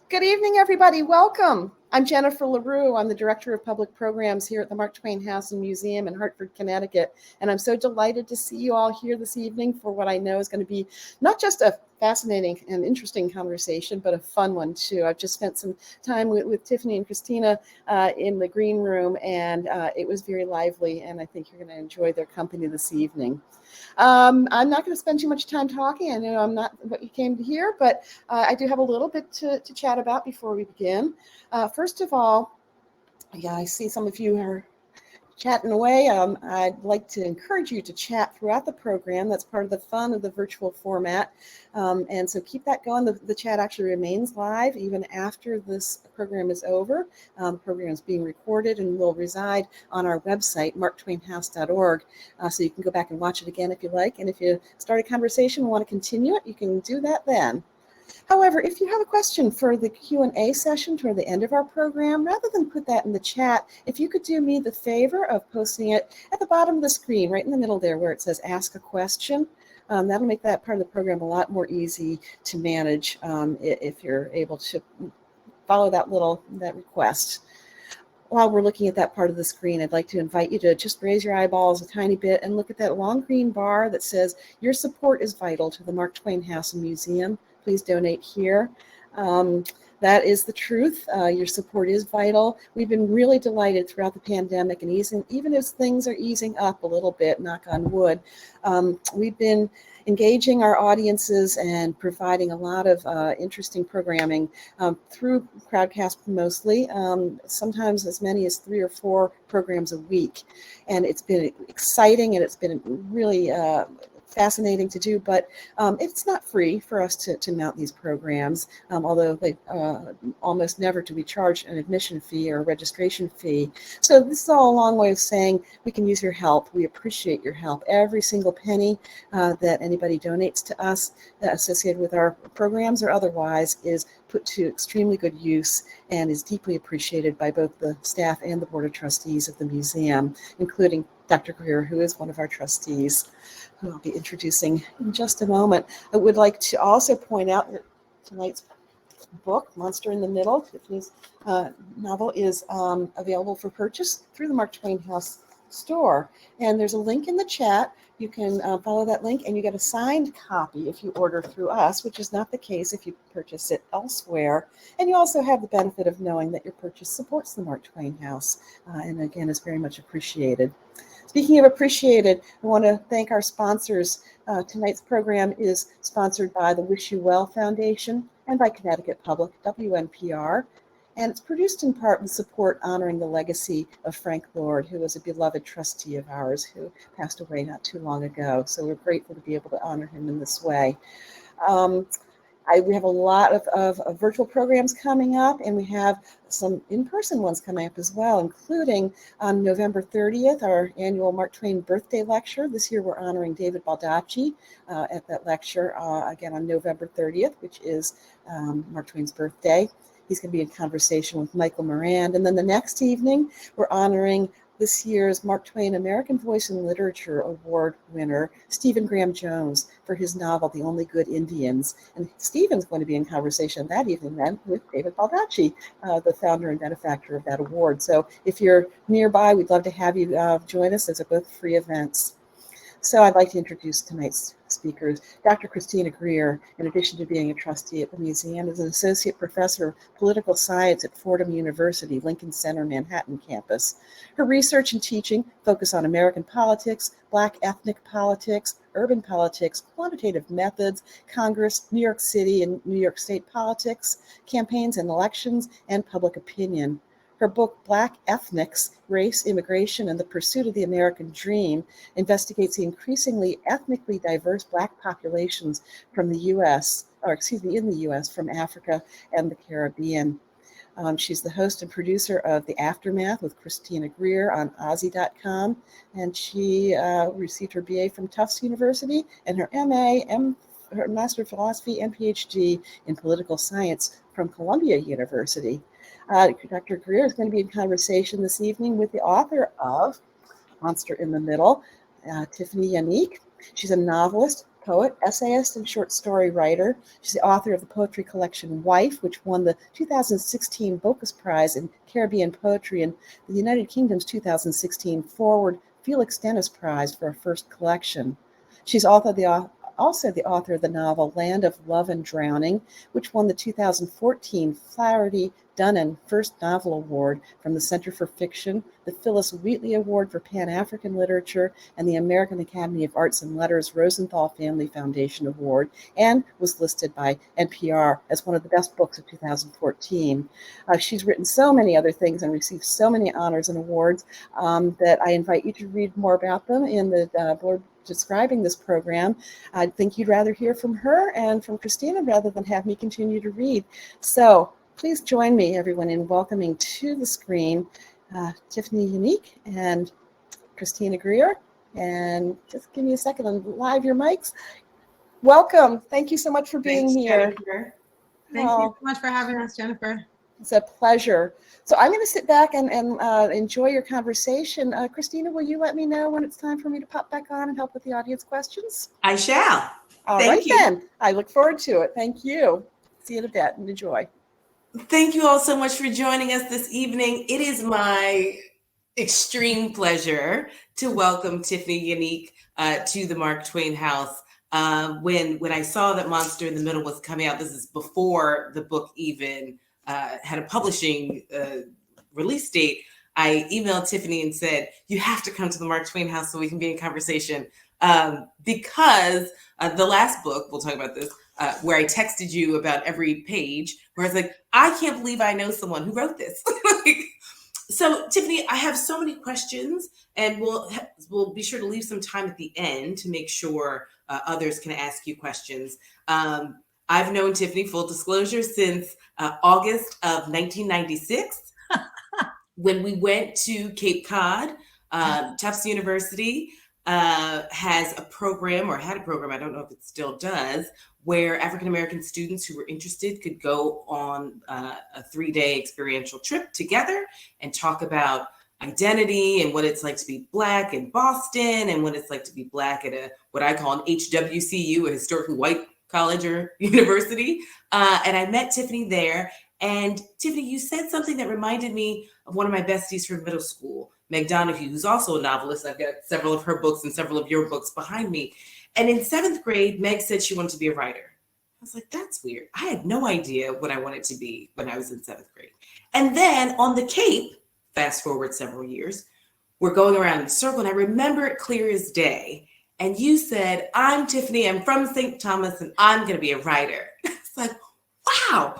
Good evening, everybody. Welcome. I'm Jennifer LaRue. I'm the Director of Public Programs here at the Mark Twain House and Museum in Hartford, Connecticut. And I'm so delighted to see you all here this evening for what I know is going to be not just a fascinating and interesting conversation, but a fun one too. I've just spent some time with Tiphanie and Christina in the green room, and it was very lively, and I think you're going to enjoy their company this evening. I'm not going to spend too much time talking. I know I'm not what you came to hear, but I do have a little bit to chat about before we begin. First of all, yeah, I see some of you are chatting away. I'd like to encourage you to chat throughout the program. That's part of the fun of the virtual format. And so keep that going. The chat actually remains live even after this program is over. The program is being recorded and will reside on our website, marktwainhouse.org. So you can go back and watch it again if you like. And if you start a conversation and want to continue it, you can do that then. However, if you have a question for the Q&A session toward the end of our program, rather than put that in the chat, if you could do me the favor of posting it at the bottom of the screen, right in the middle there where it says ask a question, that'll make that part of the program a lot more easy to manage if you're able to follow that request. While we're looking at that part of the screen, I'd like to invite you to just raise your eyeballs a tiny bit and look at that long green bar that says your support is vital to the Mark Twain House and Museum. Please donate here. That is the truth. Your support is vital. We've been really delighted throughout the pandemic, and even as things are easing up a little bit, knock on wood, we've been engaging our audiences and providing a lot of interesting programming through Crowdcast mostly, sometimes as many as 3 or 4 programs a week. And it's been exciting, and it's been really fascinating to do, but it's not free for us to mount these programs, although they almost never do we charge an admission fee or a registration fee. So this is all a long way of saying we can use your help. We appreciate your help. Every single penny that anybody donates to us associated with our programs or otherwise is put to extremely good use and is deeply appreciated by both the staff and the Board of Trustees of the museum, including Dr. Greer, who is one of our trustees, who I'll be introducing in just a moment. I would like to also point out that tonight's book, Monster in the Middle, Tiffany's novel, is available for purchase through the Mark Twain House store. And there's a link in the chat. You can follow that link, and you get a signed copy if you order through us, which is not the case if you purchase it elsewhere. And you also have the benefit of knowing that your purchase supports the Mark Twain House, and again, is very much appreciated. Speaking of appreciated, I want to thank our sponsors. Tonight's program is sponsored by the Wish You Well Foundation and by Connecticut Public, WNPR. And it's produced in part with support honoring the legacy of Frank Lord, who was a beloved trustee of ours who passed away not too long ago. So we're grateful to be able to honor him in this way. We have a lot of virtual programs coming up, and we have some in-person ones coming up as well, including on November 30th, our annual Mark Twain Birthday Lecture. This year we're honoring David Baldacci at that lecture, again on November 30th, which is Mark Twain's birthday. He's going to be in conversation with Michael Morand. And then the next evening, we're honoring this year's Mark Twain American Voice in Literature Award winner, Stephen Graham Jones, for his novel, The Only Good Indians. And Stephen's going to be in conversation that evening then with David Baldacci, the founder and benefactor of that award. So if you're nearby, we'd love to have you join us. Those are both free events. So I'd like to introduce tonight's speakers. Dr. Christina Greer, in addition to being a trustee at the museum, is an associate professor of political science at Fordham University, Lincoln Center, Manhattan campus. Her research and teaching focus on American politics, Black ethnic politics, urban politics, quantitative methods, Congress, New York City and New York State politics, campaigns and elections, and public opinion. Her book, Black Ethnics, Race, Immigration, and the Pursuit of the American Dream, investigates the increasingly ethnically diverse Black populations from the in the U.S., from Africa and the Caribbean. She's the host and producer of The Aftermath with Christina Greer on Aussie.com, and she received her BA from Tufts University and her MA, her Master of Philosophy, and PhD in Political Science from Columbia University. Dr. Greer is going to be in conversation this evening with the author of Monster in the Middle, Tiphanie Yanique. She's a novelist, poet, essayist, and short story writer. She's the author of the poetry collection Wife, which won the 2016 Bocas Prize in Caribbean Poetry and the United Kingdom's 2016 Forward Felix Dennis Prize for her first collection. She's also the author of the novel Land of Love and Drowning, which won the 2014 Flaherty Dunnan First Novel Award from the Center for Fiction, the Phyllis Wheatley Award for Pan-African Literature, and the American Academy of Arts and Letters Rosenthal Family Foundation Award, and was listed by NPR as one of the best books of 2014. She's written so many other things and received so many honors and awards that I invite you to read more about them in the blurb describing this program. I think you'd rather hear from her and from Christina rather than have me continue to read. So please join me, everyone, in welcoming to the screen Tiphanie Yanique and Christina Greer. And just give me a second and live your mics. Welcome. Thank you so much for being here. Jennifer. Thank you so much for having us, Jennifer. It's a pleasure. So I'm going to sit back and enjoy your conversation. Christina, will you let me know when it's time for me to pop back on and help with the audience questions? I shall. All right, then. I look forward to it. Thank you. See you in a bit and enjoy. Thank you all so much for joining us this evening. It is my extreme pleasure to welcome Tiphanie Yanique to the Mark Twain House. When I saw that Monster in the Middle was coming out, this is before the book even had a publishing release date, I emailed Tiphanie and said, you have to come to the Mark Twain House so we can be in conversation. Because the last book, we'll talk about this, where I texted you about every page, where I was like, I can't believe I know someone who wrote this. So Tiphanie, I have so many questions, and we'll be sure to leave some time at the end to make sure others can ask you questions. I've known Tiphanie, full disclosure, since August of 1996, when we went to Cape Cod. Tufts University has a program, or had a program, I don't know if it still does, where African-American students who were interested could go on a 3-day experiential trip together and talk about identity and what it's like to be Black in Boston and what it's like to be Black at what I call an HWCU, a historically white college or university. And I met Tiphanie there. And Tiphanie, you said something that reminded me of one of my besties from middle school, Meg Donahue, who's also a novelist. I've got several of her books and several of your books behind me. And in 7th grade, Meg said she wanted to be a writer. I was like, that's weird. I had no idea what I wanted to be when I was in 7th grade. And then on the Cape, fast forward several years, we're going around in a circle, and I remember it clear as day. And you said, I'm Tiphanie, I'm from St. Thomas, and I'm going to be a writer. It's like, wow,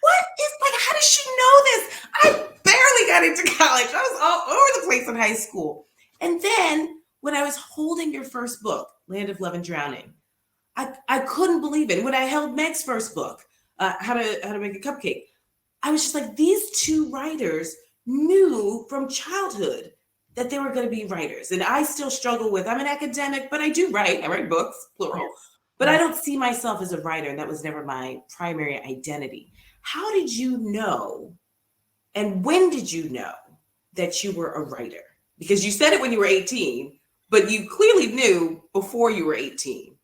what is, like, how does she know this? I barely got into college. I was all over the place in high school. And then when I was holding your first book, Land of Love and Drowning, I couldn't believe it. And when I held Meg's first book, How to Make a Cupcake, I was just like, these two writers knew from childhood that they were going to be writers. And I still struggle with, I'm an academic, but I do write. I write books, plural. But I don't see myself as a writer, and that was never my primary identity. How did you know, and when did you know that you were a writer? Because you said it when you were 18, but you clearly knew before you were 18.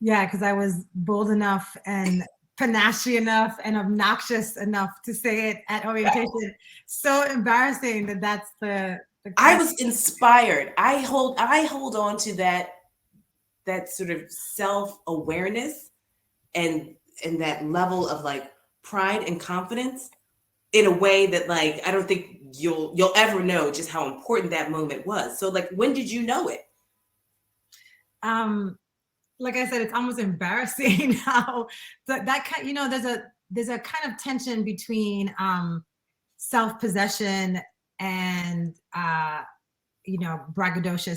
Yeah, because I was bold enough and panache enough and obnoxious enough to say it at orientation. So embarrassing that's the I was inspired. I hold on to that sort of self-awareness and that level of like pride and confidence in a way that, like, I don't think you'll ever know just how important that moment was. So, like, when did you know it? Like I said, it's almost embarrassing how that kind, you know, there's a kind of tension between self-possession and braggadocio.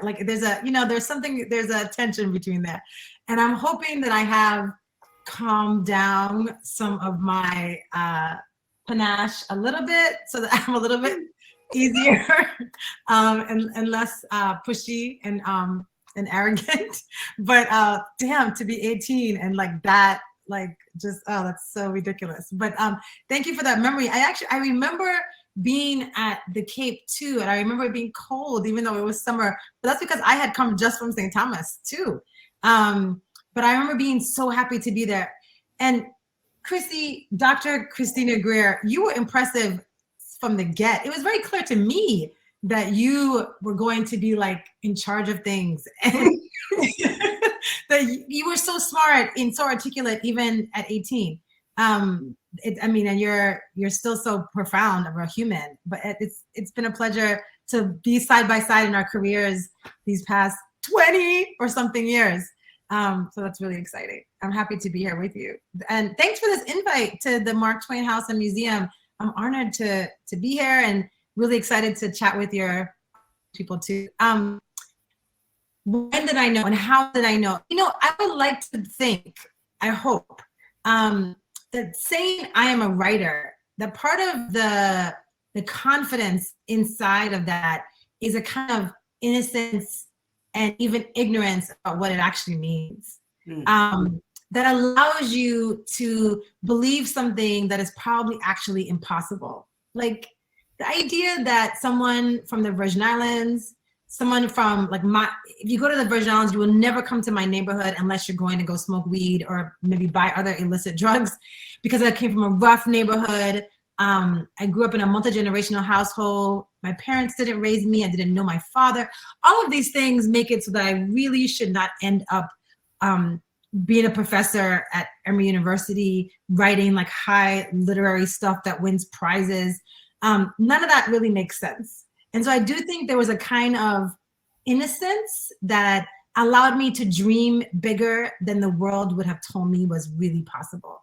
Like there's a tension between that. And I'm hoping that I have calmed down some of my panache a little bit so that I'm a little bit easier and less pushy and arrogant. But damn, to be 18 and like that, like just, oh, that's so ridiculous. But thank you for that memory. I remember being at the Cape too, and I remember it being cold, even though it was summer. But that's because I had come just from St. Thomas too. But I remember being so happy to be there. And Dr. Christina Greer, you were impressive from the get. It was very clear to me that you were going to be like in charge of things, and that you were so smart and so articulate even at 18. And you're still so profound of a human. But it's been a pleasure to be side by side in our careers these past 20 or something years. So that's really exciting. I'm happy to be here with you. And thanks for this invite to the Mark Twain House and Museum. I'm honored to be here and really excited to chat with your people too. When did I know and how did I know? I would like to think, I hope, that saying I am a writer, that part of the confidence inside of that is a kind of innocence and even ignorance about what it actually means. That allows you to believe something that is probably actually impossible. Like the idea that someone from the Virgin Islands, someone from if you go to the Virgin Islands, you will never come to my neighborhood unless you're going to go smoke weed or maybe buy other illicit drugs, because I came from a rough neighborhood. I grew up in a multi-generational household. My parents didn't raise me. I didn't know my father. All of these things make it so that I really should not end up being a professor at Emory University, writing like high literary stuff that wins prizes. None of that really makes sense. And so I do think there was a kind of innocence that allowed me to dream bigger than the world would have told me was really possible.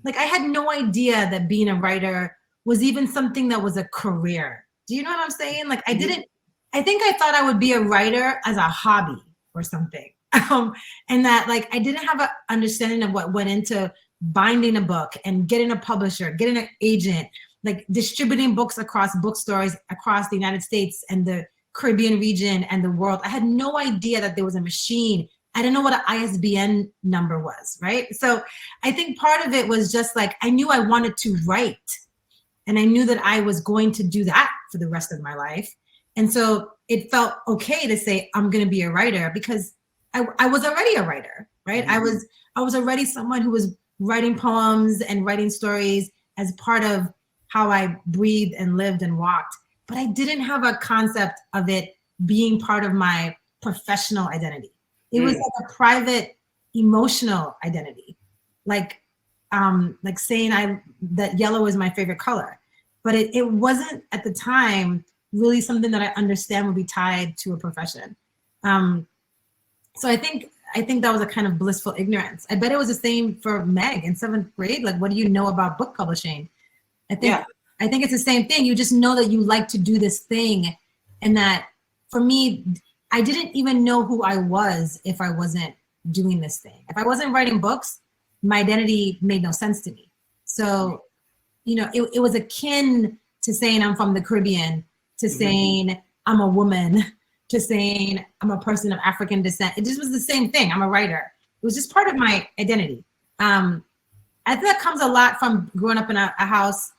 Like I had no idea that being a writer was even something that was a career. Do you know what I'm saying? Like I think I thought I would be a writer as a hobby or something. And that like I didn't have an understanding of what went into binding a book and getting a publisher, getting an agent, like distributing books across bookstores across the United States and the Caribbean region and the world. I had no idea that there was a machine. I didn't know what an ISBN number was, right? So I think part of it was just like, I knew I wanted to write, and I knew that I was going to do that for the rest of my life. And so it felt okay to say, I'm going to be a writer, because I was already a writer, right? Mm-hmm. I was already someone who was writing poems and writing stories as part of how I breathed and lived and walked. But I didn't have a concept of it being part of my professional identity. It was like a private, emotional identity, like saying that yellow is my favorite color. But it wasn't at the time really something that I understand would be tied to a profession. So I think that was a kind of blissful ignorance. I bet it was the same for Meg in 7th grade. Like, what do you know about book publishing? I think it's the same thing. You just know that you like to do this thing, and that for me, I didn't even know who I was if I wasn't doing this thing. If I wasn't writing books, my identity made no sense to me. So, it was akin to saying I'm from the Caribbean, to saying I'm a woman, to saying I'm a person of African descent. It just was the same thing. I'm a writer. It was just part of my identity. I think that comes a lot from growing up in a house.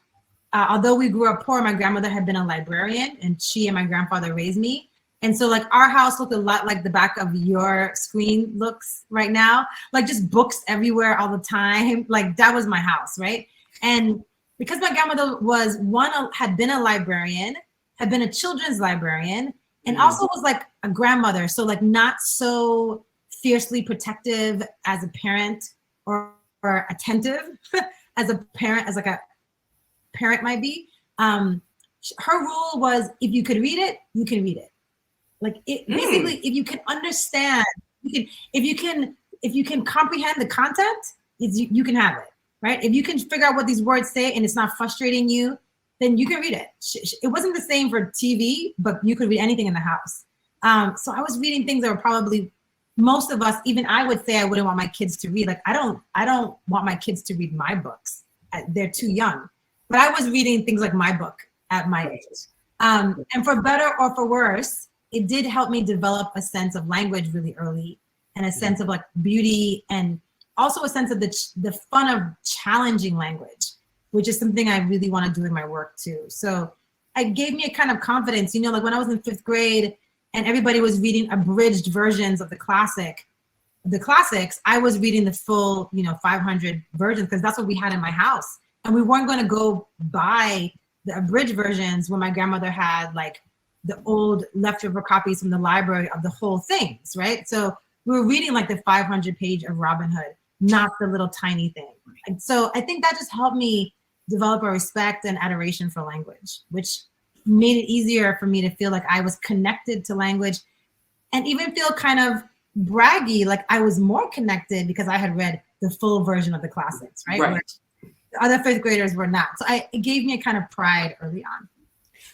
Although we grew up poor, my grandmother had been a librarian, and she and my grandfather raised me. And so like our house looked a lot like the back of your screen looks right now, like just books everywhere all the time. Like that was my house, right? And because my grandmother had been a librarian, had been a children's librarian, and also was like a grandmother. So like not so fiercely protective as a parent or attentive as a parent might be. Her rule was, if you could read it, you can read it. Like it basically, if you can understand, if you can comprehend the content, you can have it, right? If you can figure out what these words say and it's not frustrating you, then you can read it. It wasn't the same for TV, but you could read anything in the house. So I was reading things that were probably, most of us, even I would say I wouldn't want my kids to read. Like I don't want my kids to read my books. They're too young. But I was reading things like my book at my age. And for better or for worse, it did help me develop a sense of language really early, and a sense of like beauty, and also a sense of the fun of challenging language, which is something I really want to do in my work too. So it gave me a kind of confidence, you know, like when I was in 5th grade and everybody was reading abridged versions of the classics, I was reading the full, you know, 500 versions because that's what we had in my house. And we weren't going to go buy the abridged versions when my grandmother had like the old leftover copies from the library of the whole things, right? So we were reading like the 500 page of Robin Hood, not the little tiny thing. And so I think that just helped me develop a respect and adoration for language, which made it easier for me to feel like I was connected to language and even feel kind of braggy, like I was more connected because I had read the full version of the classics, right? Right. Where the other 5th graders were not. So it gave me a kind of pride early on.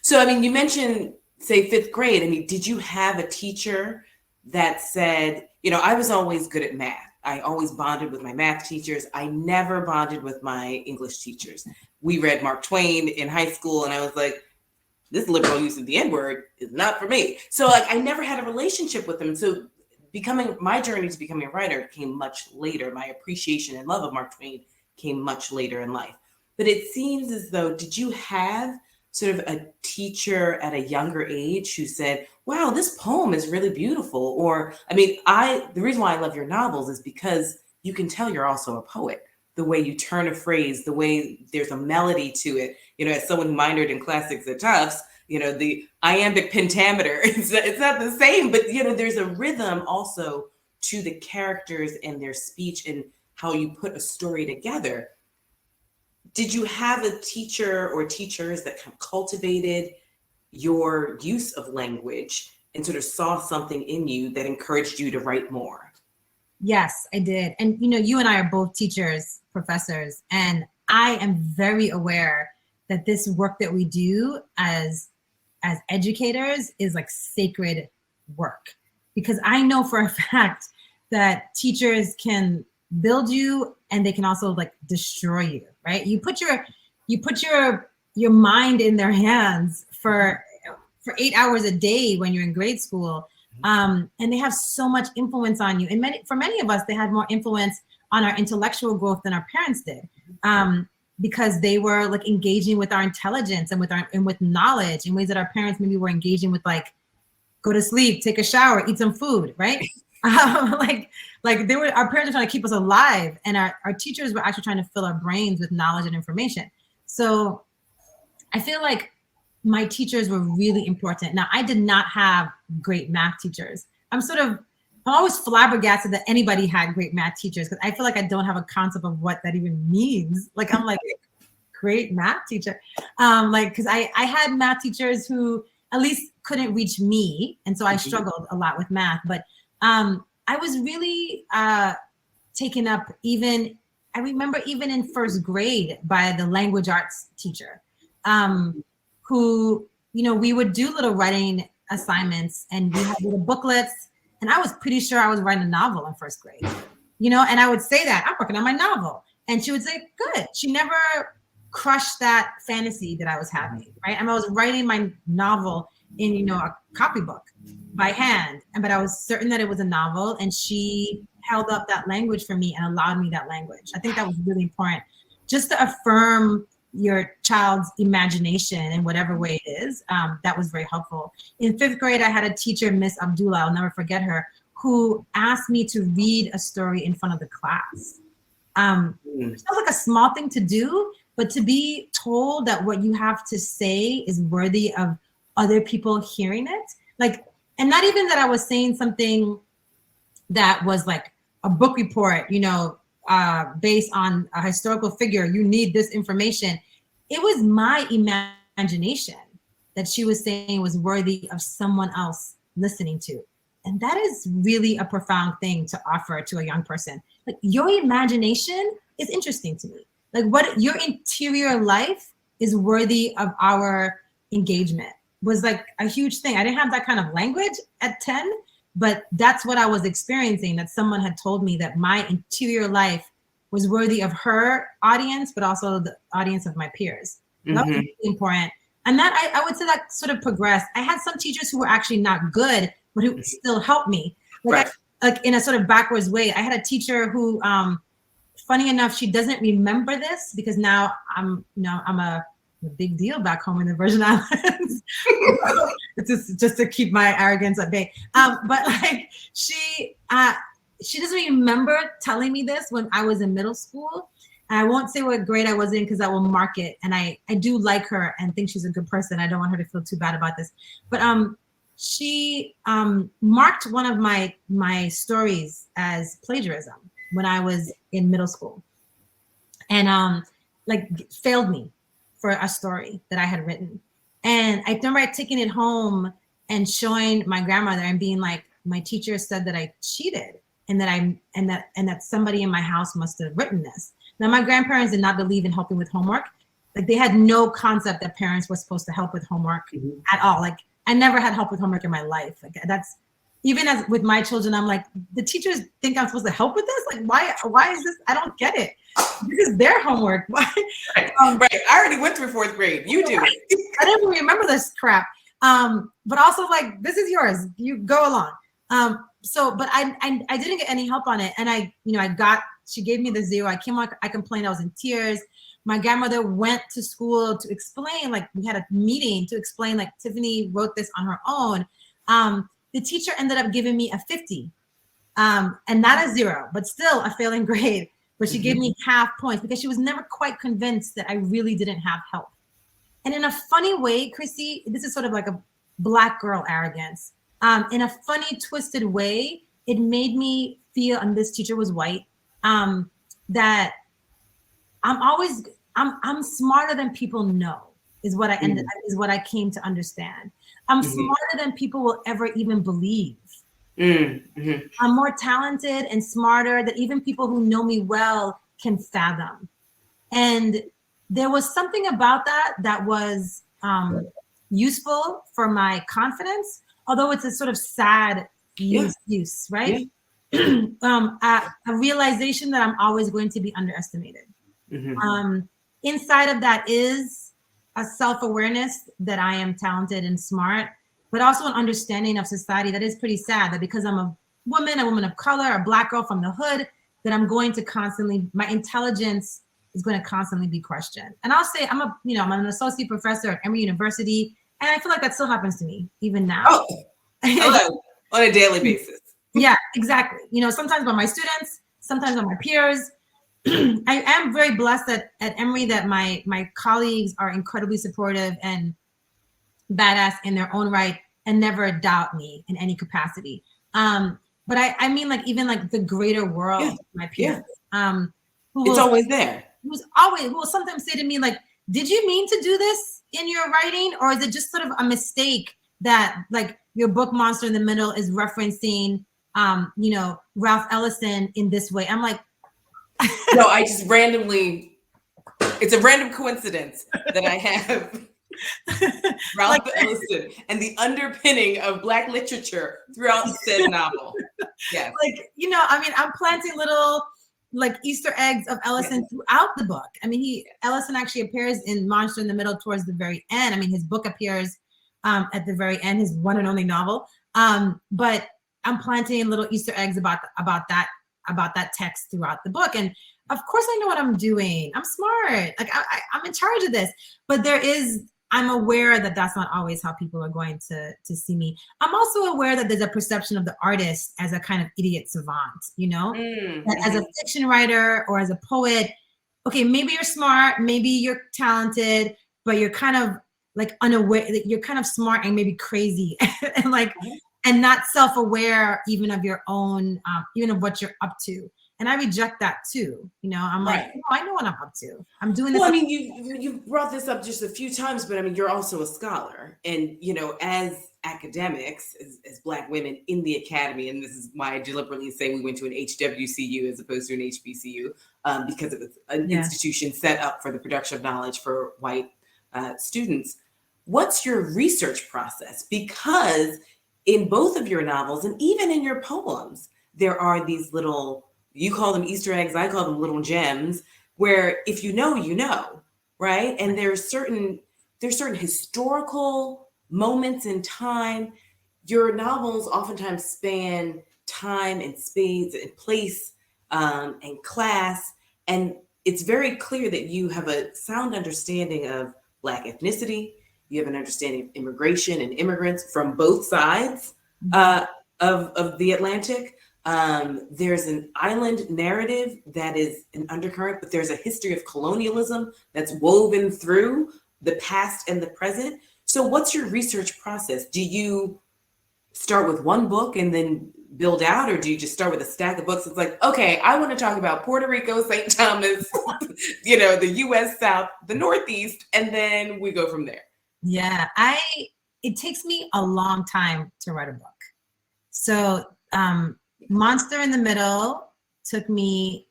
So, I mean, you mentioned, say, 5th grade. I mean, did you have a teacher that said, you know, I was always good at math. I always bonded with my math teachers. I never bonded with my English teachers. We read Mark Twain in high school, and I was like, this liberal use of the N-word is not for me. So, like, I never had a relationship with them. So my journey to becoming a writer came much later. My appreciation and love of Mark Twain came much later in life. But it seems as though, did you have sort of a teacher at a younger age who said, wow, this poem is really beautiful? Or, I mean, the reason why I love your novels is because you can tell you're also a poet. The way you turn a phrase, the way there's a melody to it. You know, as someone who minored in classics at Tufts, you know, the iambic pentameter, it's not the same, but, you know, there's a rhythm also to the characters and their speech and how you put a story together. Did you have a teacher or teachers that kind of cultivated your use of language and sort of saw something in you that encouraged you to write more? Yes, I did. And, you know, you and I are both teachers, professors, and I am very aware that this work that we do as educators is like sacred work, because I know for a fact that teachers can build you and they can also like destroy you, right? You put your mind in their hands for 8 hours a day when you're in grade school, and they have so much influence on you. And for many of us, they had more influence on our intellectual growth than our parents did, because they were like engaging with our intelligence and with knowledge in ways that our parents maybe were engaging with, like go to sleep, take a shower, eat some food, right? Like our parents were trying to keep us alive, and our teachers were actually trying to fill our brains with knowledge and information. So I feel like my teachers were really important. Now, I did not have great math teachers. I'm always flabbergasted that anybody had great math teachers, because I feel like I don't have a concept of what that even means. Like, I'm like, great math teacher. Because I had math teachers who at least couldn't reach me. And so I struggled a lot with math. But I was really taken up I remember even in 1st grade by the language arts teacher, who, you know, we would do little writing assignments and we had little booklets. And I was pretty sure I was writing a novel in 1st grade, you know, and I would say that I'm working on my novel. And she would say, good. She never crushed that fantasy that I was having, right? And I was writing my novel in, you know, a copybook by hand, but I was certain that it was a novel, and she held up that language for me and allowed me that language. I think that was really important, just to affirm your child's imagination in whatever way it is. That was very helpful. In 5th grade, I had a teacher, Miss Abdullah, I'll never forget her, who asked me to read a story in front of the class. It sounds like a small thing to do, but to be told that what you have to say is worthy of other people hearing it, like, and not even that I was saying something that was like a book report, you know, based on a historical figure, you need this information. It was my imagination that she was saying was worthy of someone else listening to. And that is really a profound thing to offer to a young person. Like, your imagination is interesting to me. Like, what your interior life is worthy of our engagement was like a huge thing. I didn't have that kind of language at 10, but that's what I was experiencing, that someone had told me that my interior life was worthy of her audience, but also the audience of my peers. That was really important. And that I would say that sort of progressed. I had some teachers who were actually not good, but who still helped me. Like, like in a sort of backwards way. I had a teacher who, funny enough, she doesn't remember this because now I'm a a big deal back home in the Virgin Islands. It's just to keep my arrogance at bay. But like she doesn't remember telling me this when I was in middle school. And I won't say what grade I was in because I will mark it. And I do like her and think she's a good person. I don't want her to feel too bad about this. But she marked one of my stories as plagiarism when I was in middle school. And like failed me for a story that I had written. And I remember taking it home and showing my grandmother and being like, my teacher said that I cheated and that somebody in my house must have written this. Now, my grandparents did not believe in helping with homework. Like they had no concept that parents were supposed to help with homework at all. Like I never had help with homework in my life. Like that's, even as with my children, I'm like, the teachers think I'm supposed to help with this? Like, why is this? I don't get it. This is their homework. Why? Right. I already went through 4th grade. You do it. I didn't remember this crap. But also like, this is yours. You go along. But I didn't get any help on it. And she gave me the 0. I came out, I complained, I was in tears. My grandmother went to school to explain, like we had a meeting to explain, like Tiphanie wrote this on her own. The teacher ended up giving me a 50 and not a 0, but still a failing grade. But she gave me half points because she was never quite convinced that I really didn't have help. And in a funny way, Chrissy, this is sort of like a Black girl arrogance. In a funny, twisted way, it made me feel, and this teacher was white, that I'm smarter than people know is what I came to understand. I'm smarter than people will ever even believe. I'm more talented and smarter than even people who know me well can fathom. And there was something about that was useful for my confidence, although it's a sort of sad use, right? Yeah. A realization that I'm always going to be underestimated. Inside of that is a self-awareness that I am talented and smart, but also an understanding of society that is pretty sad, that because I'm a woman of color, a Black girl from the hood, that I'm going to constantly, my intelligence is going to constantly be questioned. And I'll say I'm an associate professor at Emory University, and I feel like that still happens to me even now. Oh, hello. On a daily basis. Yeah, exactly. Sometimes by my students, sometimes by my peers. I am very blessed at Emory that my colleagues are incredibly supportive and badass in their own right and never doubt me in any capacity. But I mean, like, even like the greater world, my peers. It's always there. Who will sometimes say to me, like, did you mean to do this in your writing? Or is it just sort of a mistake that like your book Monster in the Middle is referencing, Ralph Ellison in this way? I'm like, no, I just randomly, it's a random coincidence that I have Ralph Ellison and the underpinning of Black literature throughout said novel. Yes. Like, I'm planting little like Easter eggs of Ellison throughout the book. I mean, Ellison actually appears in Monster in the Middle towards the very end. I mean, his book appears at the very end, his one and only novel. But I'm planting little Easter eggs about that text throughout the book. And of course I know what I'm doing. I'm smart. Like I'm in charge of this, but I'm aware that that's not always how people are going to see me. I'm also aware that there's a perception of the artist as a kind of idiot savant, that as a fiction writer or as a poet, okay, maybe you're smart, maybe you're talented, but you're kind of like unaware, you're kind of smart and maybe crazy and like, and not self-aware even of your own, even of what you're up to. And I reject that too. I'm like, I know what I'm up to. I'm doing this. Well, I mean, you brought this up just a few times, but I mean, you're also a scholar. And, as academics, as Black women in the academy, and this is why I deliberately say we went to an HWCU as opposed to an HBCU, because it was an institution set up for the production of knowledge for white students. What's your research process? Because in both of your novels, and even in your poems, there are these little, you call them Easter eggs, I call them little gems, where if you know, right? And there's certain historical moments in time. Your novels oftentimes span time and space and place and class. And it's very clear that you have a sound understanding of Black ethnicity. You have an understanding of immigration and immigrants from both sides of the Atlantic. There's an island narrative that is an undercurrent, but there's a history of colonialism that's woven through the past and the present. So what's your research process? Do you start with one book and then build out, or do you just start with a stack of books? It's like, okay, I want to talk about Puerto Rico, St. Thomas, the US South, the Northeast, and then we go from there. Yeah, it takes me a long time to write a book. So Monster in the Middle took me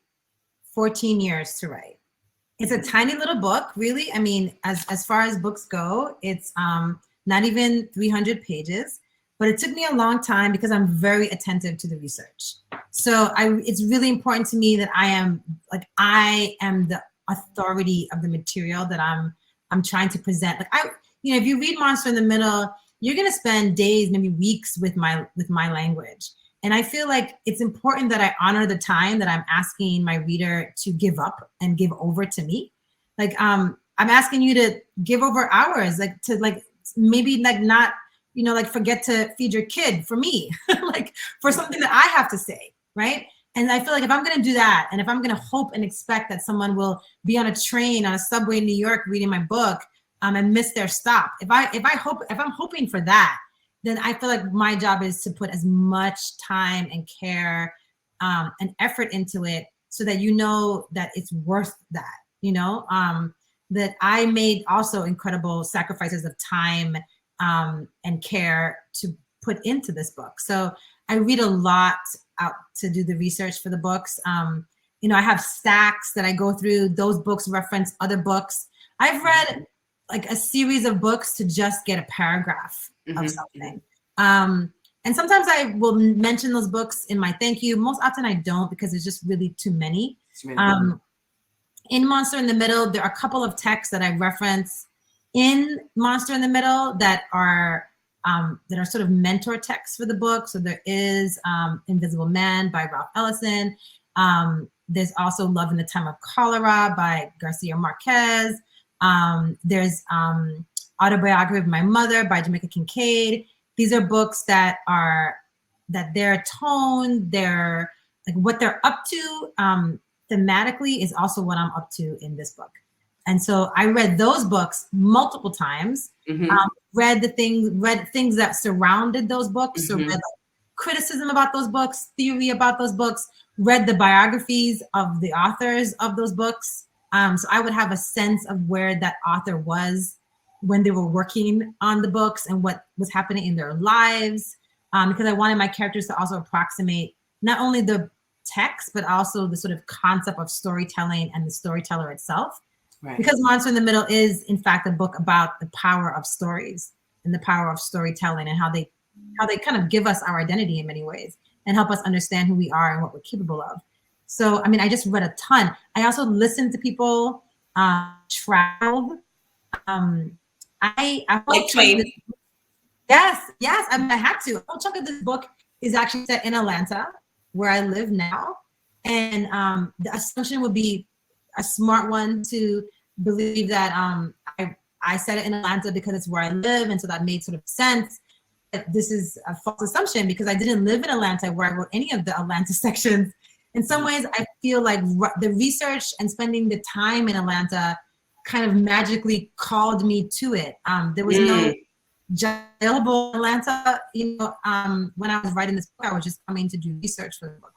14 years to write. It's a tiny little book, really. I mean, as far as books go, it's not even 300 pages, but it took me a long time because I'm very attentive to the research. So it's really important to me that I am the authority of the material that I'm trying to present. If you read Monster in the Middle, you're gonna spend days, maybe weeks with my language. And I feel like it's important that I honor the time that I'm asking my reader to give up and give over to me. I'm asking you to give over hours, forget to feed your kid for me, for something that I have to say, right? And I feel like if I'm gonna do that, and if I'm gonna hope and expect that someone will be on a train, on a subway in New York reading my book, and miss their stop, if I'm hoping for that, then I feel like my job is to put as much time and care and effort into it so that that it's worth that, that I made also incredible sacrifices of time and care to put into this book. So I read a lot out to do the research for the books. I have stacks that I go through. Those books reference other books. I've read a series of books to just get a paragraph of something. And sometimes I will mention those books in my thank you. Most often I don't, because there's just really too many. In Monster in the Middle, there are a couple of texts that I reference in Monster in the Middle that are sort of mentor texts for the book. So there is Invisible Man by Ralph Ellison. There's also Love in the Time of Cholera by Garcia Marquez. There's Autobiography of My Mother by Jamaica Kincaid. These are books that their tone, what they're up to thematically is also what I'm up to in this book. And so I read those books multiple times, read things that surrounded those books. So read criticism about those books, theory about those books, read the biographies of the authors of those books. So I would have a sense of where that author was when they were working on the books and what was happening in their lives, because I wanted my characters to also approximate not only the text, but also the sort of concept of storytelling and the storyteller itself. Right. Because Monster in the Middle is, in fact, a book about the power of stories and the power of storytelling and how they kind of give us our identity in many ways and help us understand who we are and what we're capable of. So, I mean, I just read a ton. I also listened to people travel. Like Twain. Yes. I mean, I had to. A whole chunk of this book is actually set in Atlanta, where I live now. And the assumption would be a smart one to believe that I set it in Atlanta because it's where I live. And so that made sort of sense. But this is a false assumption because I didn't live in Atlanta where I wrote any of the Atlanta sections. In some ways, I feel like the research and spending the time in Atlanta kind of magically called me to it. There was no job available in Atlanta. When I was writing this book, I was just coming to do research for the book.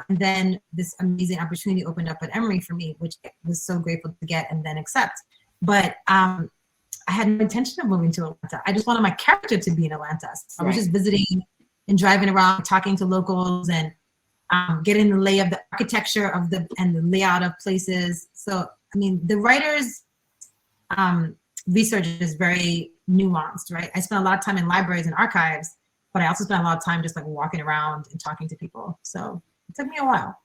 And then this amazing opportunity opened up at Emory for me, which I was so grateful to get and then accept. But I had no intention of moving to Atlanta. I just wanted my character to be in Atlanta. So I was just visiting and driving around, talking to locals and getting the lay of the architecture and the layout of places. So, I mean, the writer's research is very nuanced, right? I spent a lot of time in libraries and archives, but I also spent a lot of time just walking around and talking to people. So it took me a while.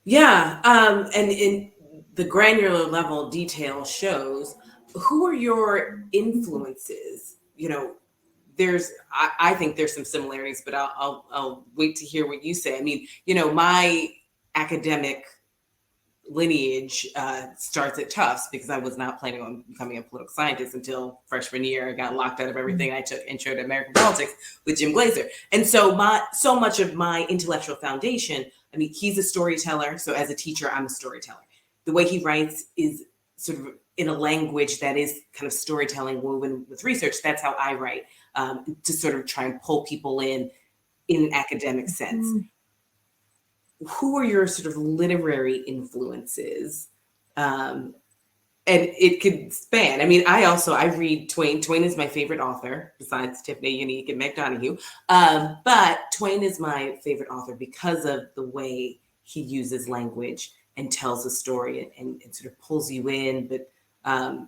Yeah, and in the granular level detail shows, who are your influences? I think there's some similarities, but I'll wait to hear what you say. I mean, my academic lineage starts at Tufts, because I was not planning on becoming a political scientist until freshman year. I got locked out of everything. I took Intro to American Politics with Jim Glazer. And so much of my intellectual foundation, I mean, he's a storyteller. So as a teacher, I'm a storyteller. The way he writes is sort of in a language that is kind of storytelling woven with research. That's how I write, to sort of try and pull people in an academic sense. Who are your sort of literary influences? And it could span. I mean, I read Twain. Twain is my favorite author, besides Tiphanie Yanique and Meg Donahue. But Twain is my favorite author because of the way he uses language and tells a story and sort of pulls you in. But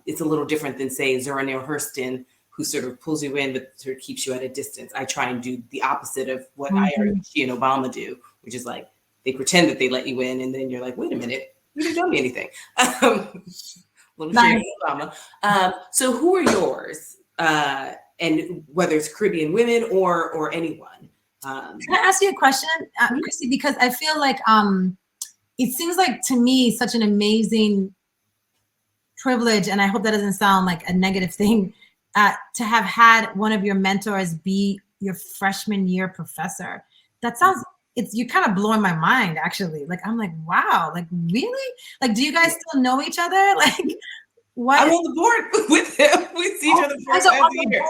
it's a little different than, say, Zora Neale Hurston, who sort of pulls you in, but sort of keeps you at a distance. I try and do the opposite of what I heard she and Obama do, which is like, they pretend that they let you in, and then you're like, wait a minute, you didn't tell me anything. Little shade of Obama. So who are yours? And whether it's Caribbean women or anyone. Can I ask you a question, Chrissy? Because I feel like it seems like, to me, such an amazing privilege, and I hope that doesn't sound like a negative thing, to have had one of your mentors be your freshman year professor. That sounds, you're kind of blowing my mind, actually. Like, I'm like, wow, like, really? Like, do you guys still know each other? Like, what? I'm on the board with him. We see each other 4 times a year.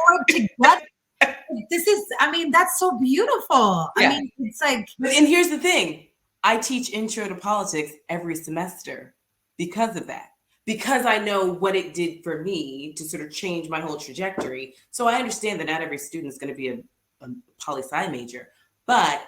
This is, I mean, that's so beautiful. Yeah. I mean, it's like. And here's the thing. I teach Intro to Politics every semester because of that. Because I know what it did for me to sort of change my whole trajectory. So I understand that not every student is going to be a poli-sci major, but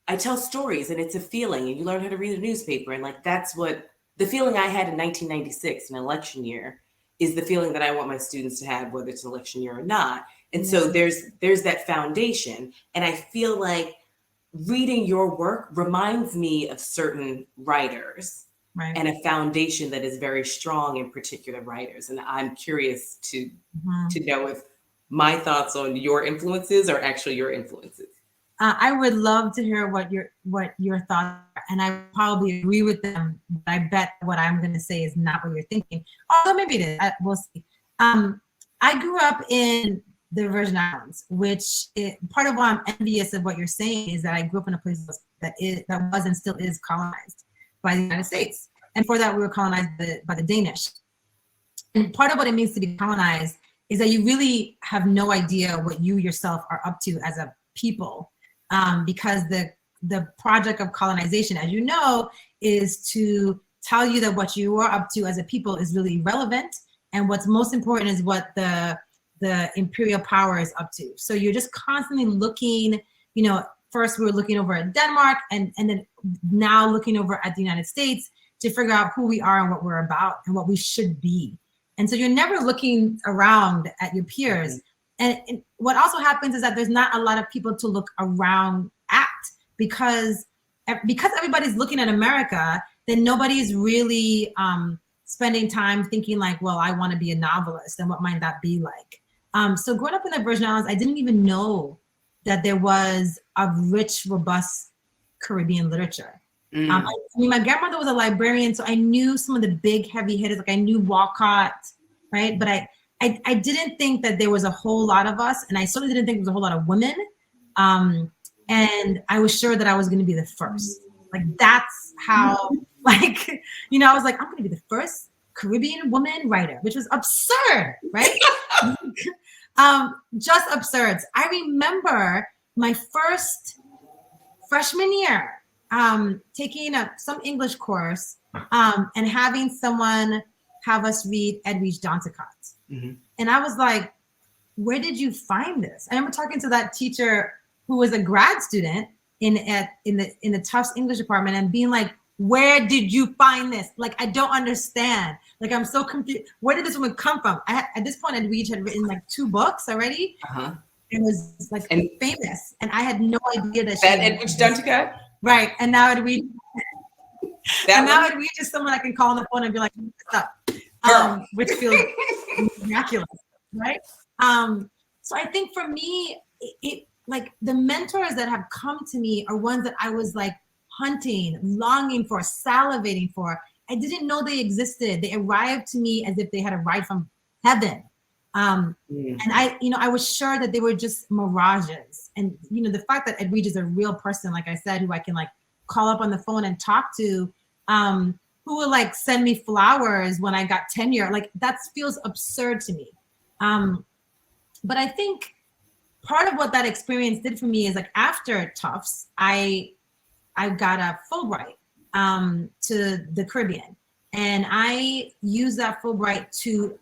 I tell stories, and it's a feeling, and you learn how to read a newspaper. And like, that's what the feeling I had in 1996, an election year, is the feeling that I want my students to have, whether it's an election year or not. And so there's that foundation. And I feel like reading your work reminds me of certain writers, right, and a foundation that is very strong in particular writers. And I'm curious to know if my thoughts on your influences are actually your influences. I would love to hear what your thoughts are, and I probably agree with them. But I bet what I'm going to say is not what you're thinking. Although maybe it is. We'll see. I grew up in the Virgin Islands, which part of why I'm envious of what you're saying is that I grew up in a place that was and still is colonized by the United States, and for that we were colonized by the Danish. And part of what it means to be colonized is that you really have no idea what you yourself are up to as a people. Because the project of colonization, as you know, is to tell you that what you are up to as a people is really irrelevant, and what's most important is what the imperial power is up to. So you're just constantly looking, first we were looking over at Denmark, and then now looking over at the United States to figure out who we are and what we're about and what we should be. And so you're never looking around at your peers. And what also happens is that there's not a lot of people to look around at, because everybody's looking at America, then nobody's really spending time thinking like, well, I want to be a novelist, and what might that be like? So growing up in the Virgin Islands, I didn't even know that there was a rich, robust Caribbean literature. I mean, my grandmother was a librarian, so I knew some of the big heavy hitters, like I knew Walcott, right? But I didn't think that there was a whole lot of us, and I certainly didn't think there was a whole lot of women. And I was sure that I was going to be the first. Like, that's how, I was like, I'm going to be the first Caribbean woman writer, which was absurd, right? Just absurd. I remember my first freshman year taking some English course and having someone have us read Edwidge Danticat. And I was like, where did you find this? I remember talking to that teacher who was a grad student in the Tufts English department and being like, where did you find this? Like, I don't understand. Like, I'm so confused. Where did this woman come from? At this point, Edwidge had written like 2 books already. It was like famous. And I had no idea that Edwidge Danticat? Right. And now Edwidge is someone I can call on the phone and be like, what's up? Which feels miraculous, right? So I think for me, it like the mentors that have come to me are ones that I was like hunting, longing for, salivating for, didn't know they existed. They arrived to me as if they had arrived from heaven. And I was sure that they were just mirages. And, the fact that Edwidge is a real person, like I said, who I can like call up on the phone and talk to, who will like send me flowers when I got tenure, like that feels absurd to me. But I think part of what that experience did for me is like after Tufts, I got a Fulbright to the Caribbean. And I used that Fulbright to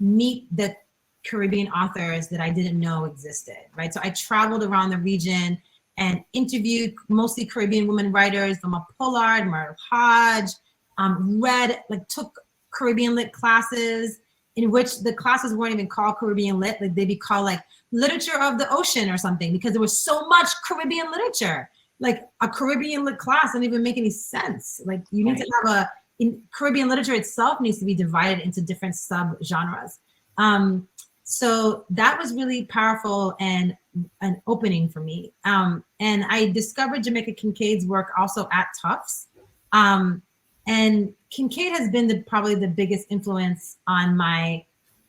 meet the Caribbean authors that I didn't know existed, right? So I traveled around the region and interviewed mostly Caribbean women writers, Vilma Pollard, Myrtle Hodge, took Caribbean lit classes in which the classes weren't even called Caribbean lit, like they'd be called like literature of the ocean or something, because there was so much Caribbean literature. Like a Caribbean lit class doesn't even make any sense. Like you need to have Caribbean literature itself needs to be divided into different sub-genres. So that was really powerful and an opening for me. And I discovered Jamaica Kincaid's work also at Tufts. And Kincaid has been probably the biggest influence on my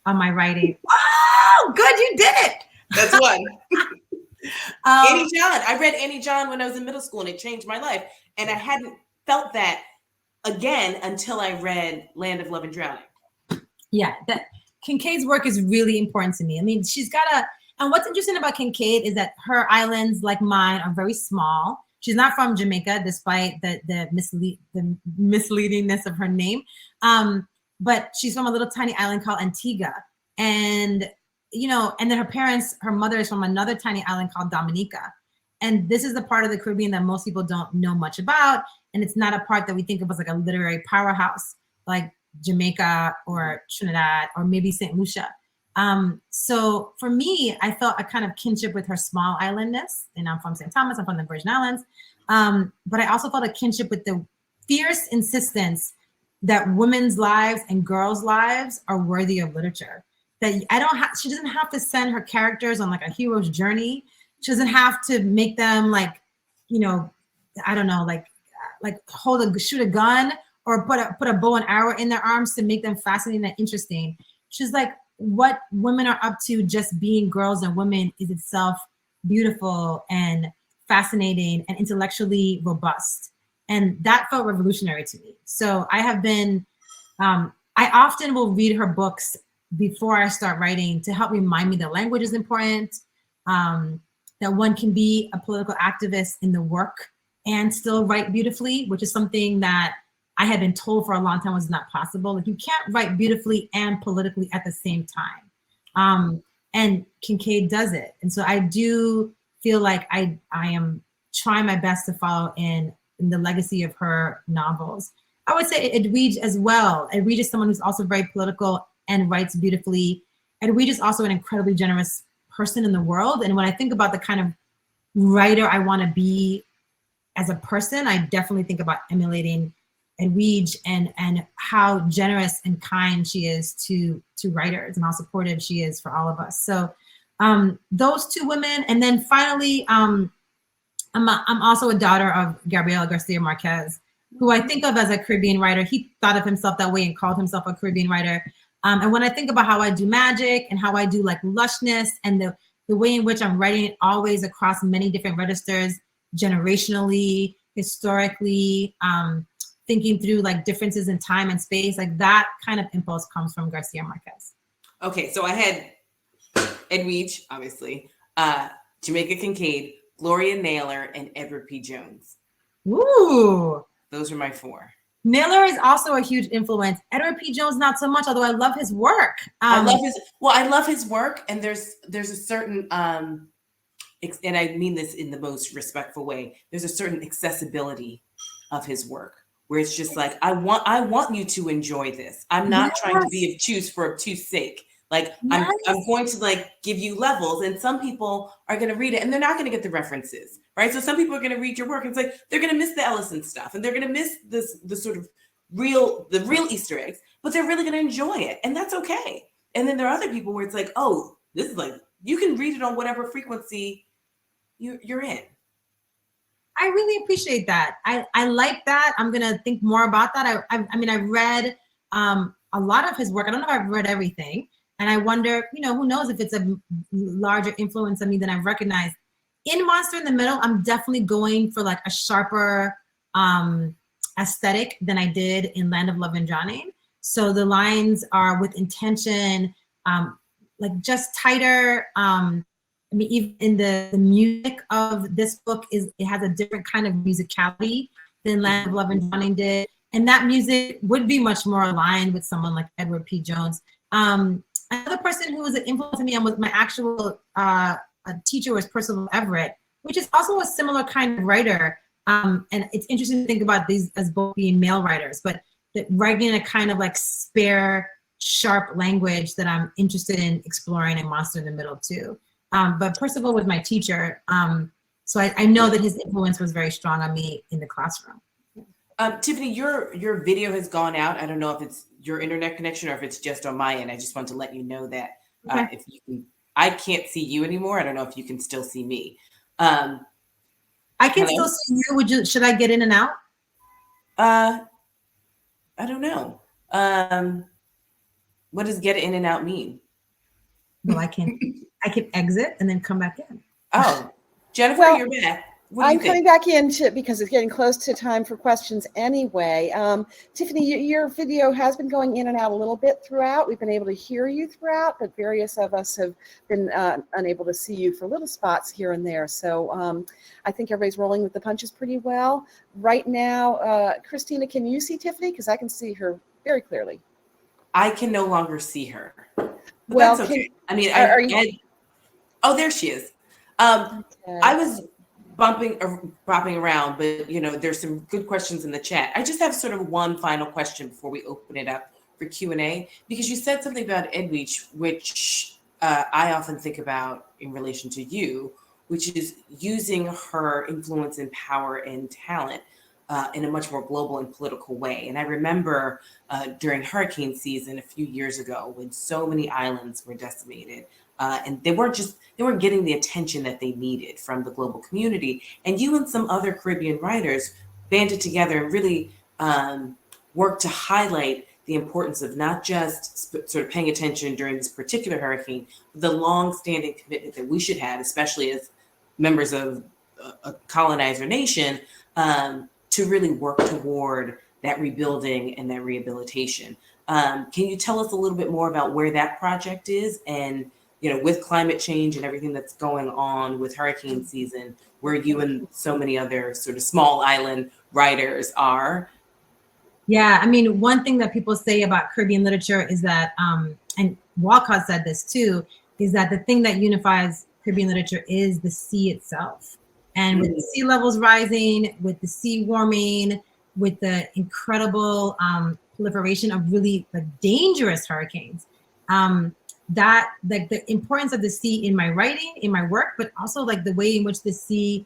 writing. Oh, good, you did it. That's one. Annie John. I read Annie John when I was in middle school and it changed my life. And I hadn't felt that again until I read Land of Love and Drowning. Yeah, Kincaid's work is really important to me. I mean, and what's interesting about Kincaid is that her islands, like mine, are very small. She's not from Jamaica, despite the misleadingness of her name. But she's from a little tiny island called Antigua. And, and then her mother is from another tiny island called Dominica. And this is the part of the Caribbean that most people don't know much about. And it's not a part that we think of as like a literary powerhouse, like Jamaica or Trinidad or maybe St. Lucia. So for me, I felt a kind of kinship with her small islandness. And I'm from St. Thomas, I'm from the Virgin Islands. But I also felt a kinship with the fierce insistence that women's lives and girls' lives are worthy of literature. That she doesn't have to send her characters on like a hero's journey. She doesn't have to make them like, I don't know, like shoot a gun or put a bow and arrow in their arms to make them fascinating and interesting. She's like, what women are up to just being girls and women is itself beautiful and fascinating and intellectually robust. And that felt revolutionary to me. So I have been, I often will read her books before I start writing to help remind me that language is important, that one can be a political activist in the work and still write beautifully, which is something that I had been told for a long time was not possible. Like you can't write beautifully and politically at the same time. And Kincaid does it. And so I do feel like I am trying my best to follow in the legacy of her novels. I would say Edwidge as well. Edwidge is someone who's also very political and writes beautifully. Edwidge is also an incredibly generous person in the world. And when I think about the kind of writer I want to be as a person, I definitely think about emulating Edwidge and how generous and kind she is to writers and how supportive she is for all of us. So those two women. And then finally, I'm also a daughter of Gabriel Garcia Marquez, who I think of as a Caribbean writer. He thought of himself that way and called himself a Caribbean writer. And when I think about how I do magic and how I do like lushness and the way in which I'm writing it always across many different registers, generationally, historically, thinking through like differences in time and space, like that kind of impulse comes from Garcia Marquez. Okay, so I had Edwidge, obviously, Jamaica Kincaid, Gloria Naylor, and Edward P. Jones. Ooh. Those are my four. Naylor is also a huge influence. Edward P. Jones, not so much, although I love his work. I love his work, and there's a certain, and I mean this in the most respectful way, there's a certain accessibility of his work where it's just like, I want you to enjoy this. I'm not trying to be obtuse for obtuse sake. Like I'm going to like give you levels, and some people are going to read it and they're not going to get the references, right? So some people are going to read your work and it's like they're going to miss the Ellison stuff and they're going to miss the sort of real Easter eggs, but they're really going to enjoy it, and that's okay. And then there are other people where it's like, oh, this is like you can read it on whatever frequency you're in. I really appreciate that. I like that. I'm gonna think more about that. I mean, I read a lot of his work. I don't know if I've read everything, and I wonder, who knows if it's a larger influence on me than I've recognized. In Monster in the Middle, I'm definitely going for like a sharper aesthetic than I did in Land of Love and Drowning. So the lines are with intention, like just tighter. I mean, even in the music of this book it has a different kind of musicality than Land of Love and Drowning did. And that music would be much more aligned with someone like Edward P. Jones. Another person who was an influence on me and was my actual teacher was Percival Everett, which is also a similar kind of writer. And it's interesting to think about these as both being male writers, but writing in a kind of like spare, sharp language that I'm interested in exploring in Monster in the Middle too. But Percival was my teacher. So I know that his influence was very strong on me in the classroom. Tiphanie, your video has gone out. I don't know if it's your internet connection or if it's just on my end. I just want to let you know that if you can, I can't see you anymore. I don't know if you can still see me. I can still see you. Should I get in and out? I don't know. What does get in and out mean? Well, I can exit and then come back in. Oh, Jennifer, you're back. I'm coming back in because it's getting close to time for questions anyway. Tiphanie, your video has been going in and out a little bit throughout. We've been able to hear you throughout, but various of us have been unable to see you for little spots here and there. So I think everybody's rolling with the punches pretty well. Right now, Christina, can you see Tiphanie? Because I can see her very clearly. I can no longer see her. Well, that's okay. I mean, oh, there she is. Okay. I was bopping around, but there's some good questions in the chat. I just have sort of one final question before we open it up for Q&A, because you said something about Edwidge, which I often think about in relation to you, which is using her influence and power and talent in a much more global and political way. And I remember during hurricane season a few years ago when so many islands were decimated, and they weren't getting the attention that they needed from the global community. And you and some other Caribbean writers banded together and really worked to highlight the importance of not just sort of paying attention during this particular hurricane, but the long-standing commitment that we should have, especially as members of a colonizer nation, to really work toward that rebuilding and that rehabilitation. Can you tell us a little bit more about where that project is, and with climate change and everything that's going on with hurricane season, where you and so many other sort of small island writers are? Yeah, I mean, one thing that people say about Caribbean literature is that, and Walcott said this too, is that the thing that unifies Caribbean literature is the sea itself. And with the sea levels rising, with the sea warming, with the incredible proliferation of really dangerous hurricanes, that the importance of the sea in my writing, in my work, but also the way in which the sea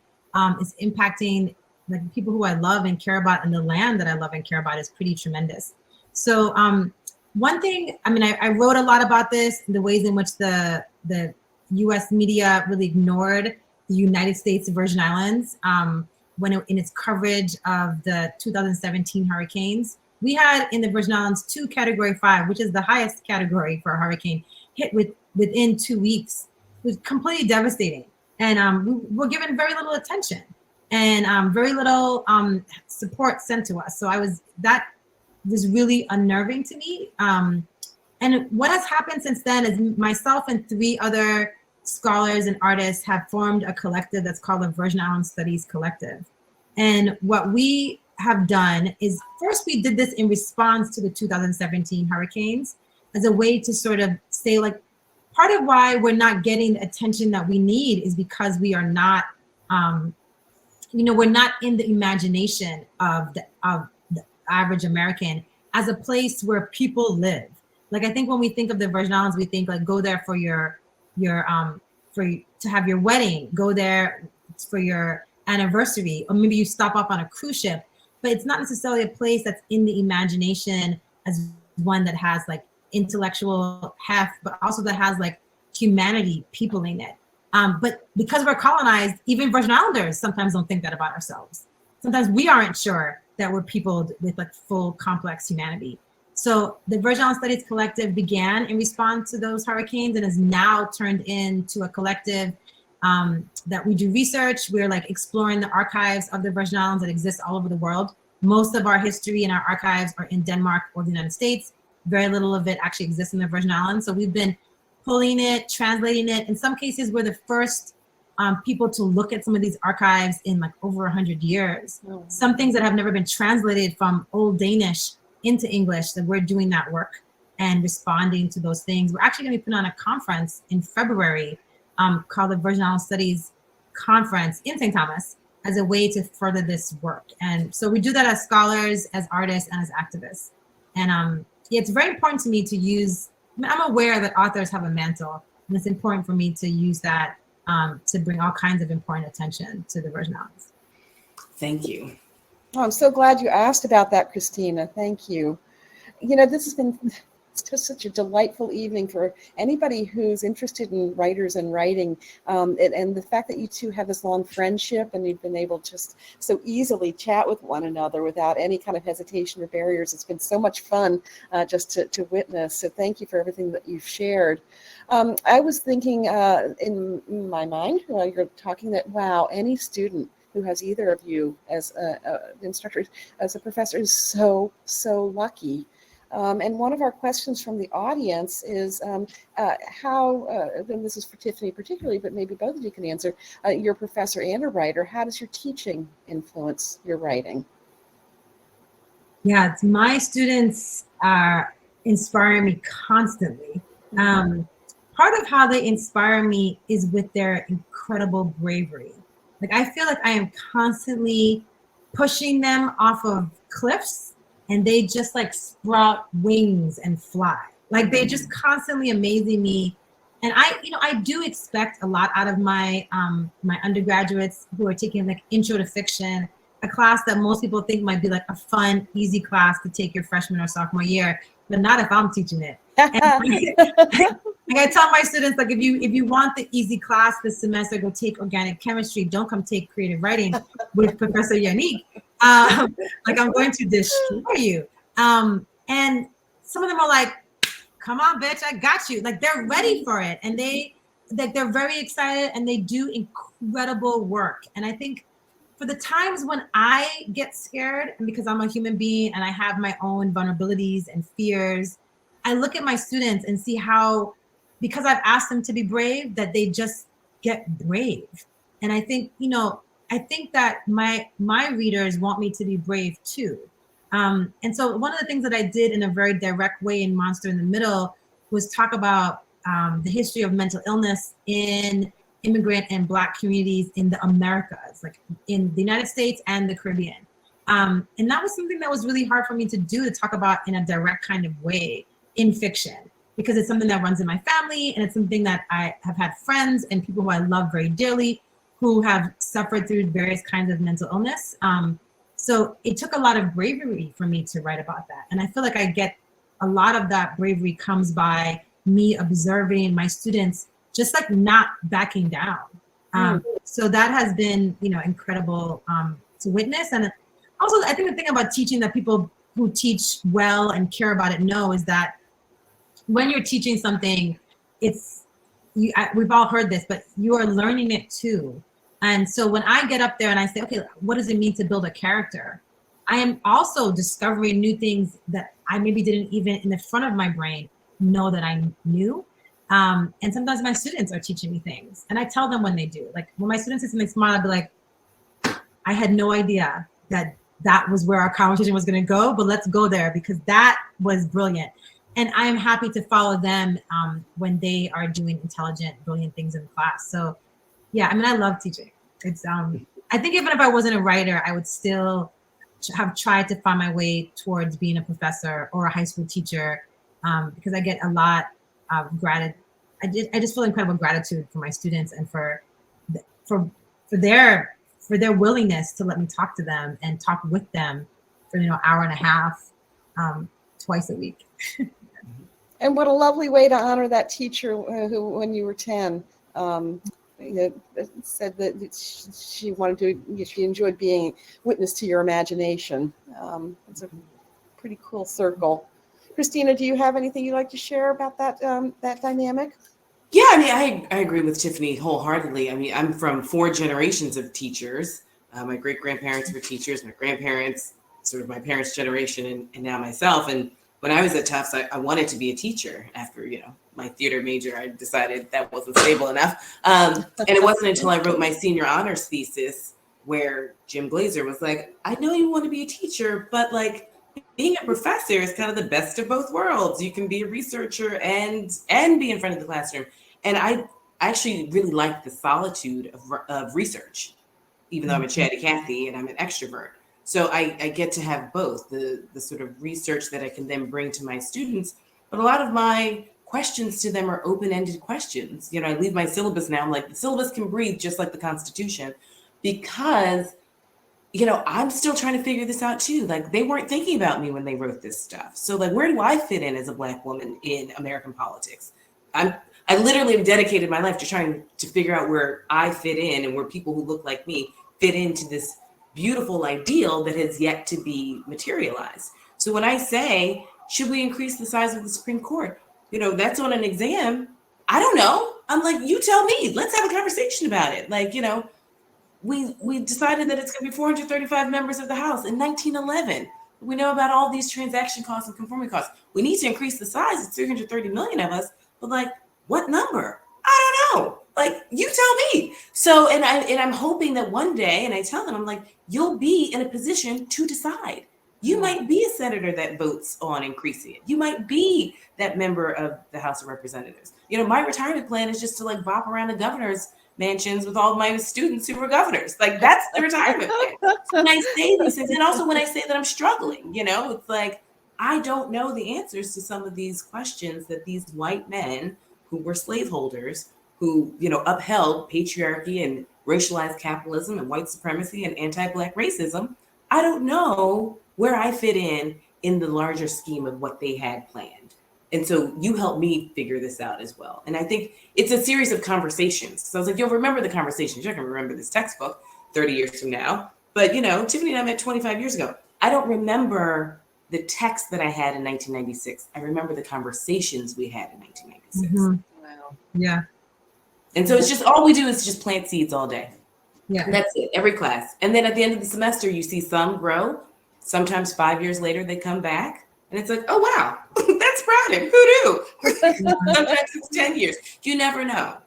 is impacting the people who I love and care about, and the land that I love and care about, is pretty tremendous. So one thing, I mean, I wrote a lot about this, the ways in which the US media really ignored the United States Virgin Islands in its coverage of the 2017 hurricanes. We had in the Virgin Islands 2 Category 5, which is the highest category for a hurricane, hit within 2 weeks. It was completely devastating. And we were given very little attention and very little support sent to us. So that was really unnerving to me. And what has happened since then is myself and 3 other scholars and artists have formed a collective that's called the Virgin Islands Studies Collective. And what we have done is, first we did this in response to the 2017 hurricanes as a way to sort of say, part of why we're not getting the attention that we need is because we are not, we're not in the imagination of the average American as a place where people live. I think when we think of the Virgin Islands, we think go there for to have your wedding, go there for your anniversary, or maybe you stop off on a cruise ship, but it's not necessarily a place that's in the imagination as one that has intellectual heft, but also that has humanity peopling it. But because we're colonized, even Virgin Islanders sometimes don't think that about ourselves. Sometimes we aren't sure that we're peopled with like full complex humanity. So the Virgin Island Studies Collective began in response to those hurricanes and is now turned into a collective that we do research. We're like exploring the archives of the Virgin Islands that exist all over the world. Most of our history and our archives are in Denmark or the United States. Very little of it actually exists in the Virgin Islands. So we've been pulling it, translating it. In some cases, we're the first people to look at some of these archives in like over 100 years. Oh. Some things that have never been translated from Old Danish into English, that we're doing that work and responding to those things. We're actually going to be putting on a conference in February called the Virgin Island Studies Conference in St. Thomas as a way to further this work. And so we do that as scholars, as artists, and as activists. And yeah, it's very important to me to use, I mean, I'm aware that authors have a mantle, and it's important for me to use that to bring all kinds of important attention to the Virgin Islands. Thank you. Oh, I'm so glad you asked about that, Christina. Thank you. You know, this has been just such a delightful evening for anybody who's interested in writers and writing. And the fact that you two have this long friendship and you've been able to just so easily chat with one another without any kind of hesitation or barriers. It's been so much fun just to witness. So thank you for everything that you've shared. I was thinking in my mind while you're talking that, wow, any student who has either of you as instructors, as a professor, is so lucky. And one of our questions from the audience is how, and this is for Tiphanie particularly, but maybe both of you can answer, you're a professor and a writer, how does your teaching influence your writing? Yeah, my students are inspiring me constantly. Part of how they inspire me is with their incredible bravery. Like, I feel like I am constantly pushing them off of cliffs, and they just like sprout wings and fly. Like, they just constantly amazing me. And I do expect a lot out of my my undergraduates who are taking like intro to fiction, a class that most people think might be like a fun, easy class to take your freshman or sophomore year, but not if I'm teaching it. Like, I tell my students, like, if you want the easy class this semester, go take organic chemistry. Don't come take creative writing with Professor Yanique. Like, I'm going to destroy you. And some of them are like, come on, bitch, I got you. Like, they're ready for it. And they're very excited, and they do incredible work. And I think for the times when I get scared, and because I'm a human being and I have my own vulnerabilities and fears, I look at my students and see how, because I've asked them to be brave, that they just get brave. And I think, I think that my readers want me to be brave too. And so one of the things that I did in a very direct way in Monster in the Middle was talk about the history of mental illness in immigrant and Black communities in the Americas, like in the United States and the Caribbean. And that was something that was really hard for me to do, to talk about in a direct kind of way in fiction, because it's something that runs in my family, and it's something that I have had friends and people who I love very dearly who have suffered through various kinds of mental illness. So it took a lot of bravery for me to write about that. And I feel like I get a lot of that bravery comes by me observing my students just like not backing down. So that has been, incredible to witness. And also, I think the thing about teaching that people who teach well and care about it know is that when you're teaching something, we've all heard this, but you are learning it too. And so when I get up there and I say, okay, what does it mean to build a character? I am also discovering new things that I maybe didn't even in the front of my brain know that I knew. And sometimes my students are teaching me things, and I tell them when they do. Like, when my students say something smart, I'll be like, I had no idea that was where our conversation was going to go, but let's go there because that was brilliant. And I am happy to follow them when they are doing intelligent, brilliant things in class. So yeah, I mean, I love teaching. It's I think even if I wasn't a writer, I would still have tried to find my way towards being a professor or a high school teacher, because I get a lot of gratitude. I just feel incredible gratitude for my students and for their willingness to let me talk to them and talk with them for hour and a half twice a week. And what a lovely way to honor that teacher who, when you were 10, said that she wanted to, she enjoyed being witness to your imagination. It's a pretty cool circle. Christina, do you have anything you'd like to share about that that dynamic? Yeah, I mean, I agree with Tiphanie wholeheartedly. I mean, I'm from 4 generations of teachers. My great-grandparents were teachers, my grandparents, sort of my parents' generation, and now myself. And when I was at Tufts, I wanted to be a teacher. After, my theater major, I decided that wasn't stable enough. And it wasn't until I wrote my senior honors thesis where Jim Glazer was like, I know you want to be a teacher, but like, being a professor is kind of the best of both worlds. You can be a researcher and be in front of the classroom. And I actually really like the solitude of research, even though I'm a chatty Cathy and I'm an extrovert. So I get to have both the sort of research that I can then bring to my students. But a lot of my questions to them are open-ended questions. I leave my syllabus now. I'm like, the syllabus can breathe just like the Constitution, because I'm still trying to figure this out too. Like, they weren't thinking about me when they wrote this stuff. So like, where do I fit in as a Black woman in American politics? I literally have dedicated my life to trying to figure out where I fit in and where people who look like me fit into this beautiful ideal that has yet to be materialized. So when I say, should we increase the size of the Supreme Court? That's on an exam. I don't know. I'm like, you tell me. Let's have a conversation about it. Like, we decided that it's going to be 435 members of the House in 1911. We know about all these transaction costs and conforming costs. We need to increase the size. It's 330 million of us, but like, what number? I don't know. Like, you tell me. So, and I'm hoping that one day, and I tell them, I'm like, you'll be in a position to decide. You might be a senator that votes on increasing it. You might be that member of the House of Representatives. My retirement plan is just to like bop around the governor's mansions with all of my students who were governors. Like, that's the retirement plan. So when I say these things, and also when I say that I'm struggling, it's like, I don't know the answers to some of these questions that these white men who were slaveholders, who, upheld patriarchy and racialized capitalism and white supremacy and anti-Black racism. I don't know where I fit in the larger scheme of what they had planned. And so you helped me figure this out as well. And I think it's a series of conversations. So I was like, you'll remember the conversations. You're going to remember this textbook 30 years from now. But, Tiphanie and I met 25 years ago. I don't remember the text that I had in 1996. I remember the conversations we had in 1996. Mm-hmm. Wow. Yeah. And so it's just, all we do is just plant seeds all day. Yeah. And that's it, every class. And then at the end of the semester, you see some grow. Sometimes 5 years later, they come back. And it's like, oh, wow, that's sprouting. Who knew? Sometimes it's 10 years. You never know.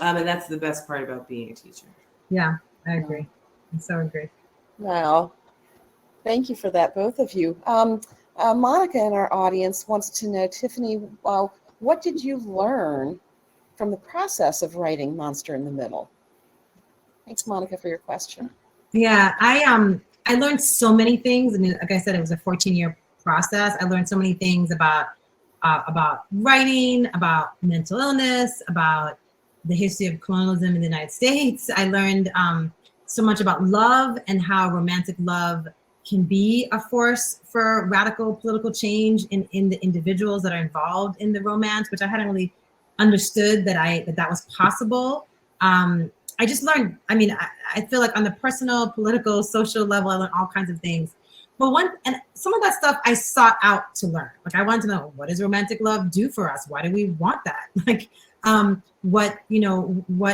And that's the best part about being a teacher. Yeah, I agree. I so agree. Wow. Thank you for that, both of you. Monica in our audience wants to know, Tiphanie, what did you learn from the process of writing Monster in the Middle? Thanks, Monica, for your question. Yeah, I learned so many things. I mean, like I said, it was a 14-year process. I learned so many things about writing, about mental illness, about the history of colonialism in the United States. I learned so much about love and how romantic love can be a force for radical political change in the individuals that are involved in the romance, which I hadn't really understood that was possible. I just learned, I feel like on the personal, political, social level, I learned all kinds of things. But some of that stuff I sought out to learn. Like, I wanted to know, what does romantic love do for us? Why do we want that? Like, what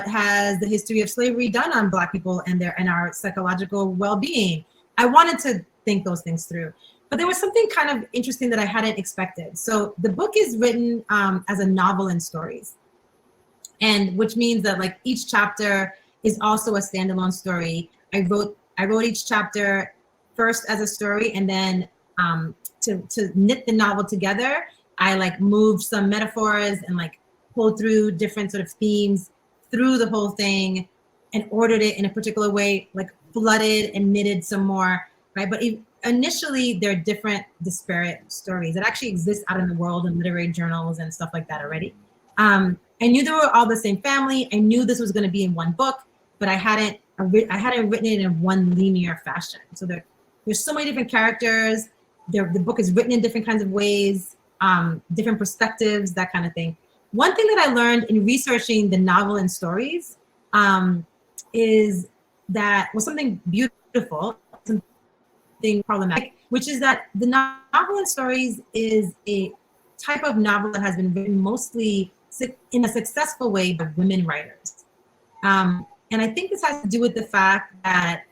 has the history of slavery done on Black people and our psychological well-being? I wanted to think those things through. But there was something kind of interesting that I hadn't expected. So the book is written as a novel in stories. And which means that like each chapter is also a standalone story. I wrote each chapter first as a story, and then to knit the novel together, I like moved some metaphors and like pulled through different sort of themes through the whole thing and ordered it in a particular way, like flooded and knitted some more, right? But initially they're different, disparate stories that actually exist out in the world in literary journals and stuff like that already. I knew they were all the same family. I knew this was going to be in one book, but I hadn't written it in one linear fashion. So there's so many different characters. The book is written in different kinds of ways, different perspectives, that kind of thing. One thing that I learned in researching the novel and stories is that, well, something beautiful, something problematic, which is that the novel and stories is a type of novel that has been written mostly in a successful way by women writers. And I think this has to do with the fact that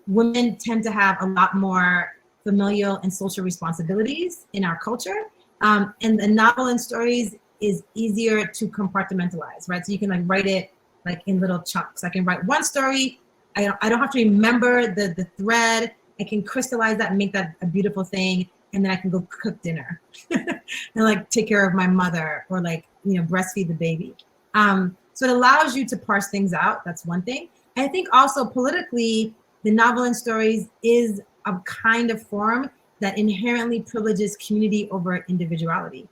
women tend to have a lot more familial and social responsibilities in our culture. And the novel and stories is easier to compartmentalize, right? So you can like write it like in little chunks. I can write one story. I don't have to remember the thread. I can crystallize that and make that a beautiful thing. And then I can go cook dinner and like take care of my mother or like, breastfeed the baby. So it allows you to parse things out. That's one thing. And I think also politically, the novel and stories is a kind of form that inherently privileges community over individuality,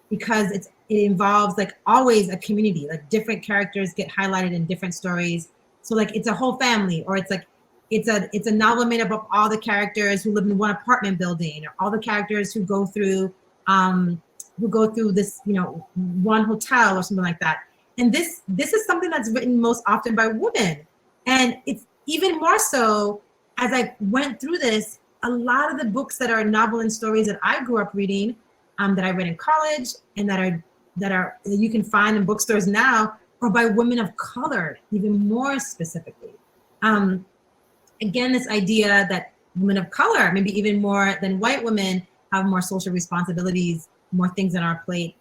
because it involves like always a community, like different characters get highlighted in different stories. So like it's a whole family, or it's like it's a novel made up of all the characters who live in one apartment building, or all the characters who go through this, one hotel or something like that. And this is something that's written most often by women. And it's even more so as I went through this, a lot of the books that are novel and stories that I grew up reading, that I read in college, and that you can find in bookstores now, are by women of color, even more specifically. Again, this idea that women of color, maybe even more than white women, have more social responsibilities, more things on our plate.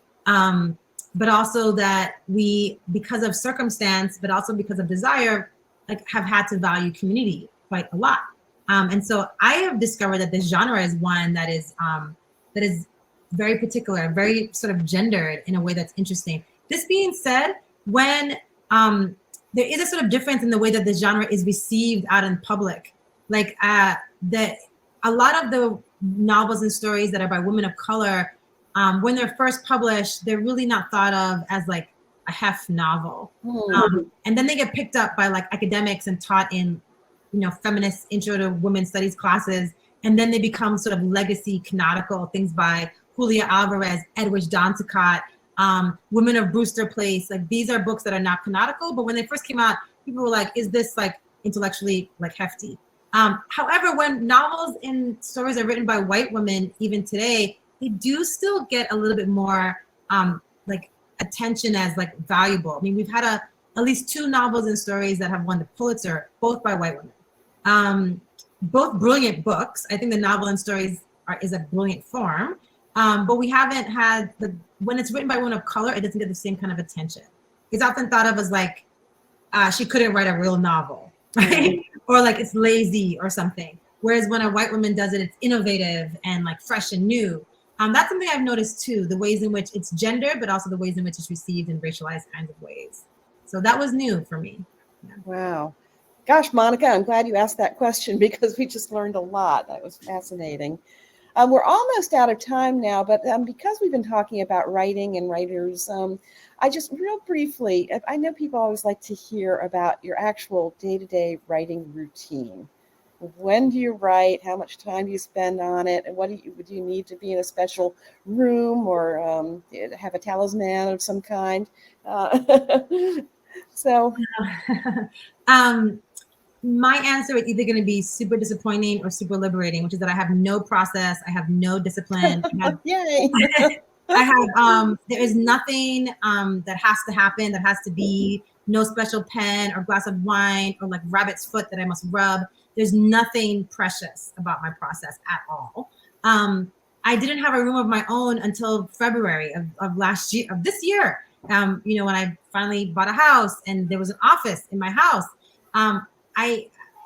But also that we, because of circumstance, but also because of desire, like have had to value community quite a lot. And so I have discovered that this genre is one that is very particular, very sort of gendered in a way that's interesting. This being said, when there is a sort of difference in the way that the genre is received out in public, like that a lot of the novels and stories that are by women of color, when they're first published, they're really not thought of as like a heft novel. And then they get picked up by like academics and taught in, feminist intro to women's studies classes. And then they become sort of legacy canonical things by Julia Alvarez, Edwidge Danticat, Women of Brewster Place. Like these are books that are not canonical, but when they first came out, people were like, is this like intellectually like hefty? However, when novels and stories are written by white women, even today, they do still get a little bit more like attention as like valuable. I mean, we've had at least 2 novels and stories that have won the Pulitzer, both by white women. Both brilliant books. I think the novel and stories is a brilliant form, but we haven't had when it's written by women of color, it doesn't get the same kind of attention. It's often thought of as like she couldn't write a real novel, right? Or like it's lazy or something. Whereas when a white woman does it, it's innovative and like fresh and new. That's something I've noticed too, the ways in which it's gendered, but also the ways in which it's received in racialized kinds of ways. So that was new for me. Yeah. Wow. Gosh, Monica, I'm glad you asked that question because we just learned a lot. That was fascinating. We're almost out of time now, but because we've been talking about writing and writers, I just real briefly, I know people always like to hear about your actual day-to-day writing routine. When do you write? How much time do you spend on it? And what do you need to be in a special room or have a talisman of some kind? My answer is either going to be super disappointing or super liberating, which is that I have no process. I have no discipline. Yay. I have, there is nothing that has to happen, that has to be no special pen or glass of wine or like rabbit's foot that I must rub. There's nothing precious about my process at all. I didn't have a room of my own until February of last year, of this year. When I finally bought a house and there was an office in my house.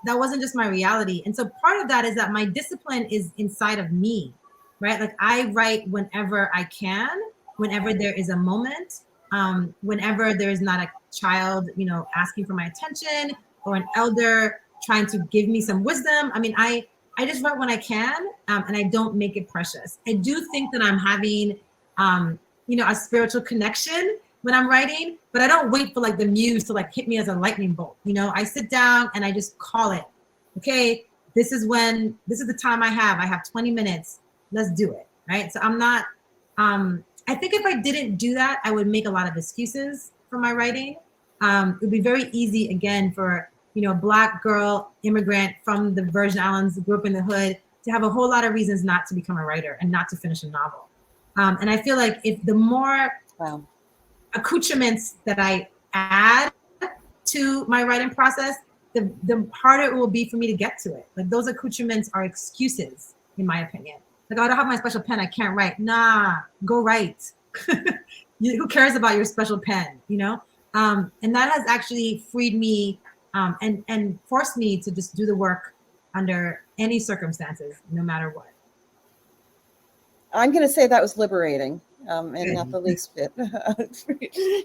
That wasn't just my reality. And so part of that is that my discipline is inside of me, right? Like I write whenever I can, whenever there is a moment, whenever there is not a child, asking for my attention or an elder trying to give me some wisdom. I mean, I just write when I can, and I don't make it precious. I do think that I'm having, a spiritual connection when I'm writing, but I don't wait for like the muse to like hit me as a lightning bolt. I sit down and I just call it. Okay, this is the time I have 20 minutes. Let's do it. Right. So I'm not, I think if I didn't do that, I would make a lot of excuses for my writing. it would be very easy, again, for, Black girl, immigrant from the Virgin Islands, grew up in the hood, to have a whole lot of reasons not to become a writer and not to finish a novel. And I feel like if the more accoutrements that I add to my writing process, the harder it will be for me to get to it. Like, those accoutrements are excuses, in my opinion. Like, I don't have my special pen, I can't write. Nah, go write. Who cares about your special pen, And that has actually freed me and forced me to just do the work under any circumstances, no matter what. I'm going to say that was liberating, and not the least bit.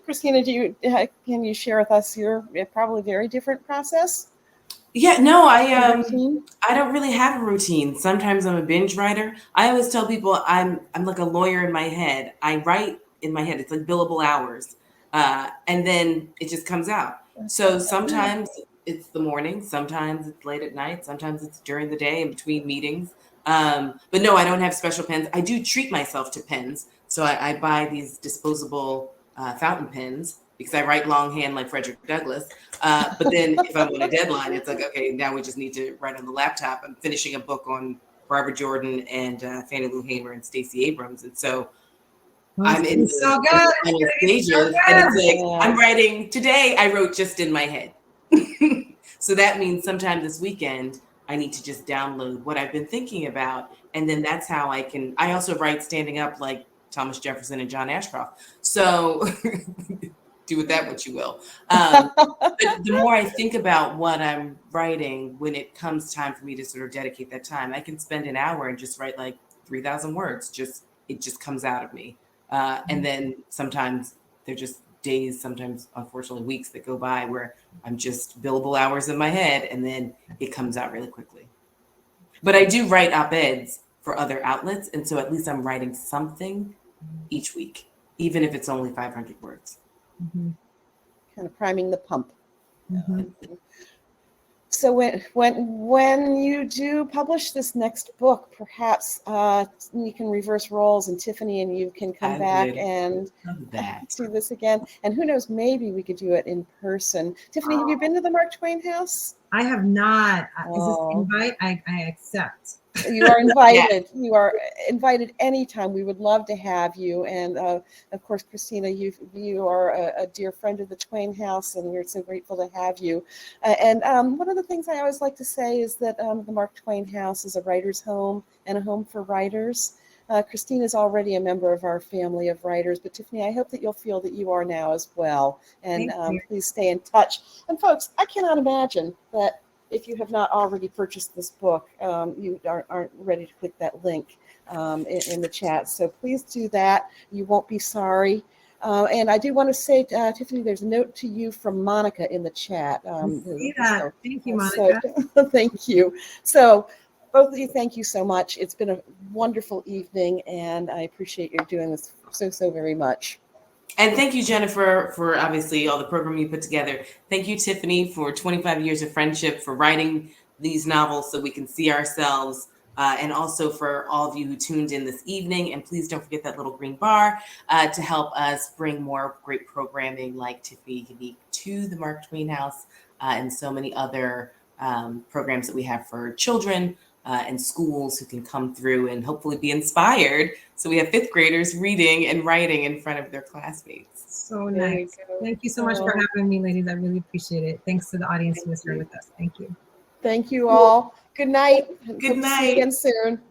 Christina, can you share with us your probably very different process? Yeah, no, I don't really have a routine. Sometimes I'm a binge writer. I always tell people I'm like a lawyer in my head. I write in my head. It's like billable hours, and then it just comes out. So sometimes it's the morning, sometimes it's late at night, sometimes it's during the day in between meetings. But no, I don't have special pens. I do treat myself to pens. So I buy these disposable fountain pens because I write longhand like Frederick Douglass. But then if I'm on a deadline, it's like, okay, now we just need to write on the laptop. I'm finishing a book on Barbara Jordan and Fannie Lou Hamer and Stacey Abrams. And so I'm in so the good. final stages. And it's like, I'm writing today, I wrote just in my head. So that means sometime this weekend, I need to just download what I've been thinking about. And then that's how I also write standing up like Thomas Jefferson and John Ashcroft. So do with that what you will. But the more I think about what I'm writing, when it comes time for me to sort of dedicate that time, I can spend an hour and just write like 3,000 words. It just comes out of me. And then sometimes they're just days, sometimes unfortunately weeks that go by where I'm just billable hours in my head, and then it comes out really quickly. But I do write op-eds for other outlets, and so at least I'm writing something each week, even if it's only 500 words. Mm-hmm. Kind of priming the pump. Mm-hmm. So when you do publish this next book, perhaps you can reverse roles, and Tiphanie and you can come back and do this again. And who knows, maybe we could do it in person. Tiphanie, have you been to the Mark Twain House? I have not. Is this an invite? I accept. You are invited. You are invited anytime. We would love to have you. And of course, Christina, you are a dear friend of the Twain House, and we're so grateful to have you. And one of the things I always like to say is that the Mark Twain House is a writer's home and a home for writers. Christina is already a member of our family of writers, but Tiphanie, I hope that you'll feel that you are now as well. And please stay in touch. And folks, I cannot imagine that if you have not already purchased this book, you aren't ready to click that link in the chat. So please do that. You won't be sorry. And I do want to say, Tiphanie, there's a note to you from Monica in the chat. See that. Thank you, Monica. Thank you. So both of you, thank you so much. It's been a wonderful evening, and I appreciate you doing this so very much. And thank you, Jennifer, for obviously all the programming you put together. Thank you, Tiphanie, for 25 years of friendship, for writing these novels so we can see ourselves, and also for all of you who tuned in this evening. And please don't forget that little green bar to help us bring more great programming like Tiphanie Yanique to the Mark Twain House, and so many other programs that we have for children and schools who can come through and hopefully be inspired. So we have fifth graders reading and writing in front of their classmates. So nice. Thank you so much for having me, ladies. I really appreciate it. Thanks to the audience who was here with us. Thank you. Thank you all. Good night. Good night. See you again soon.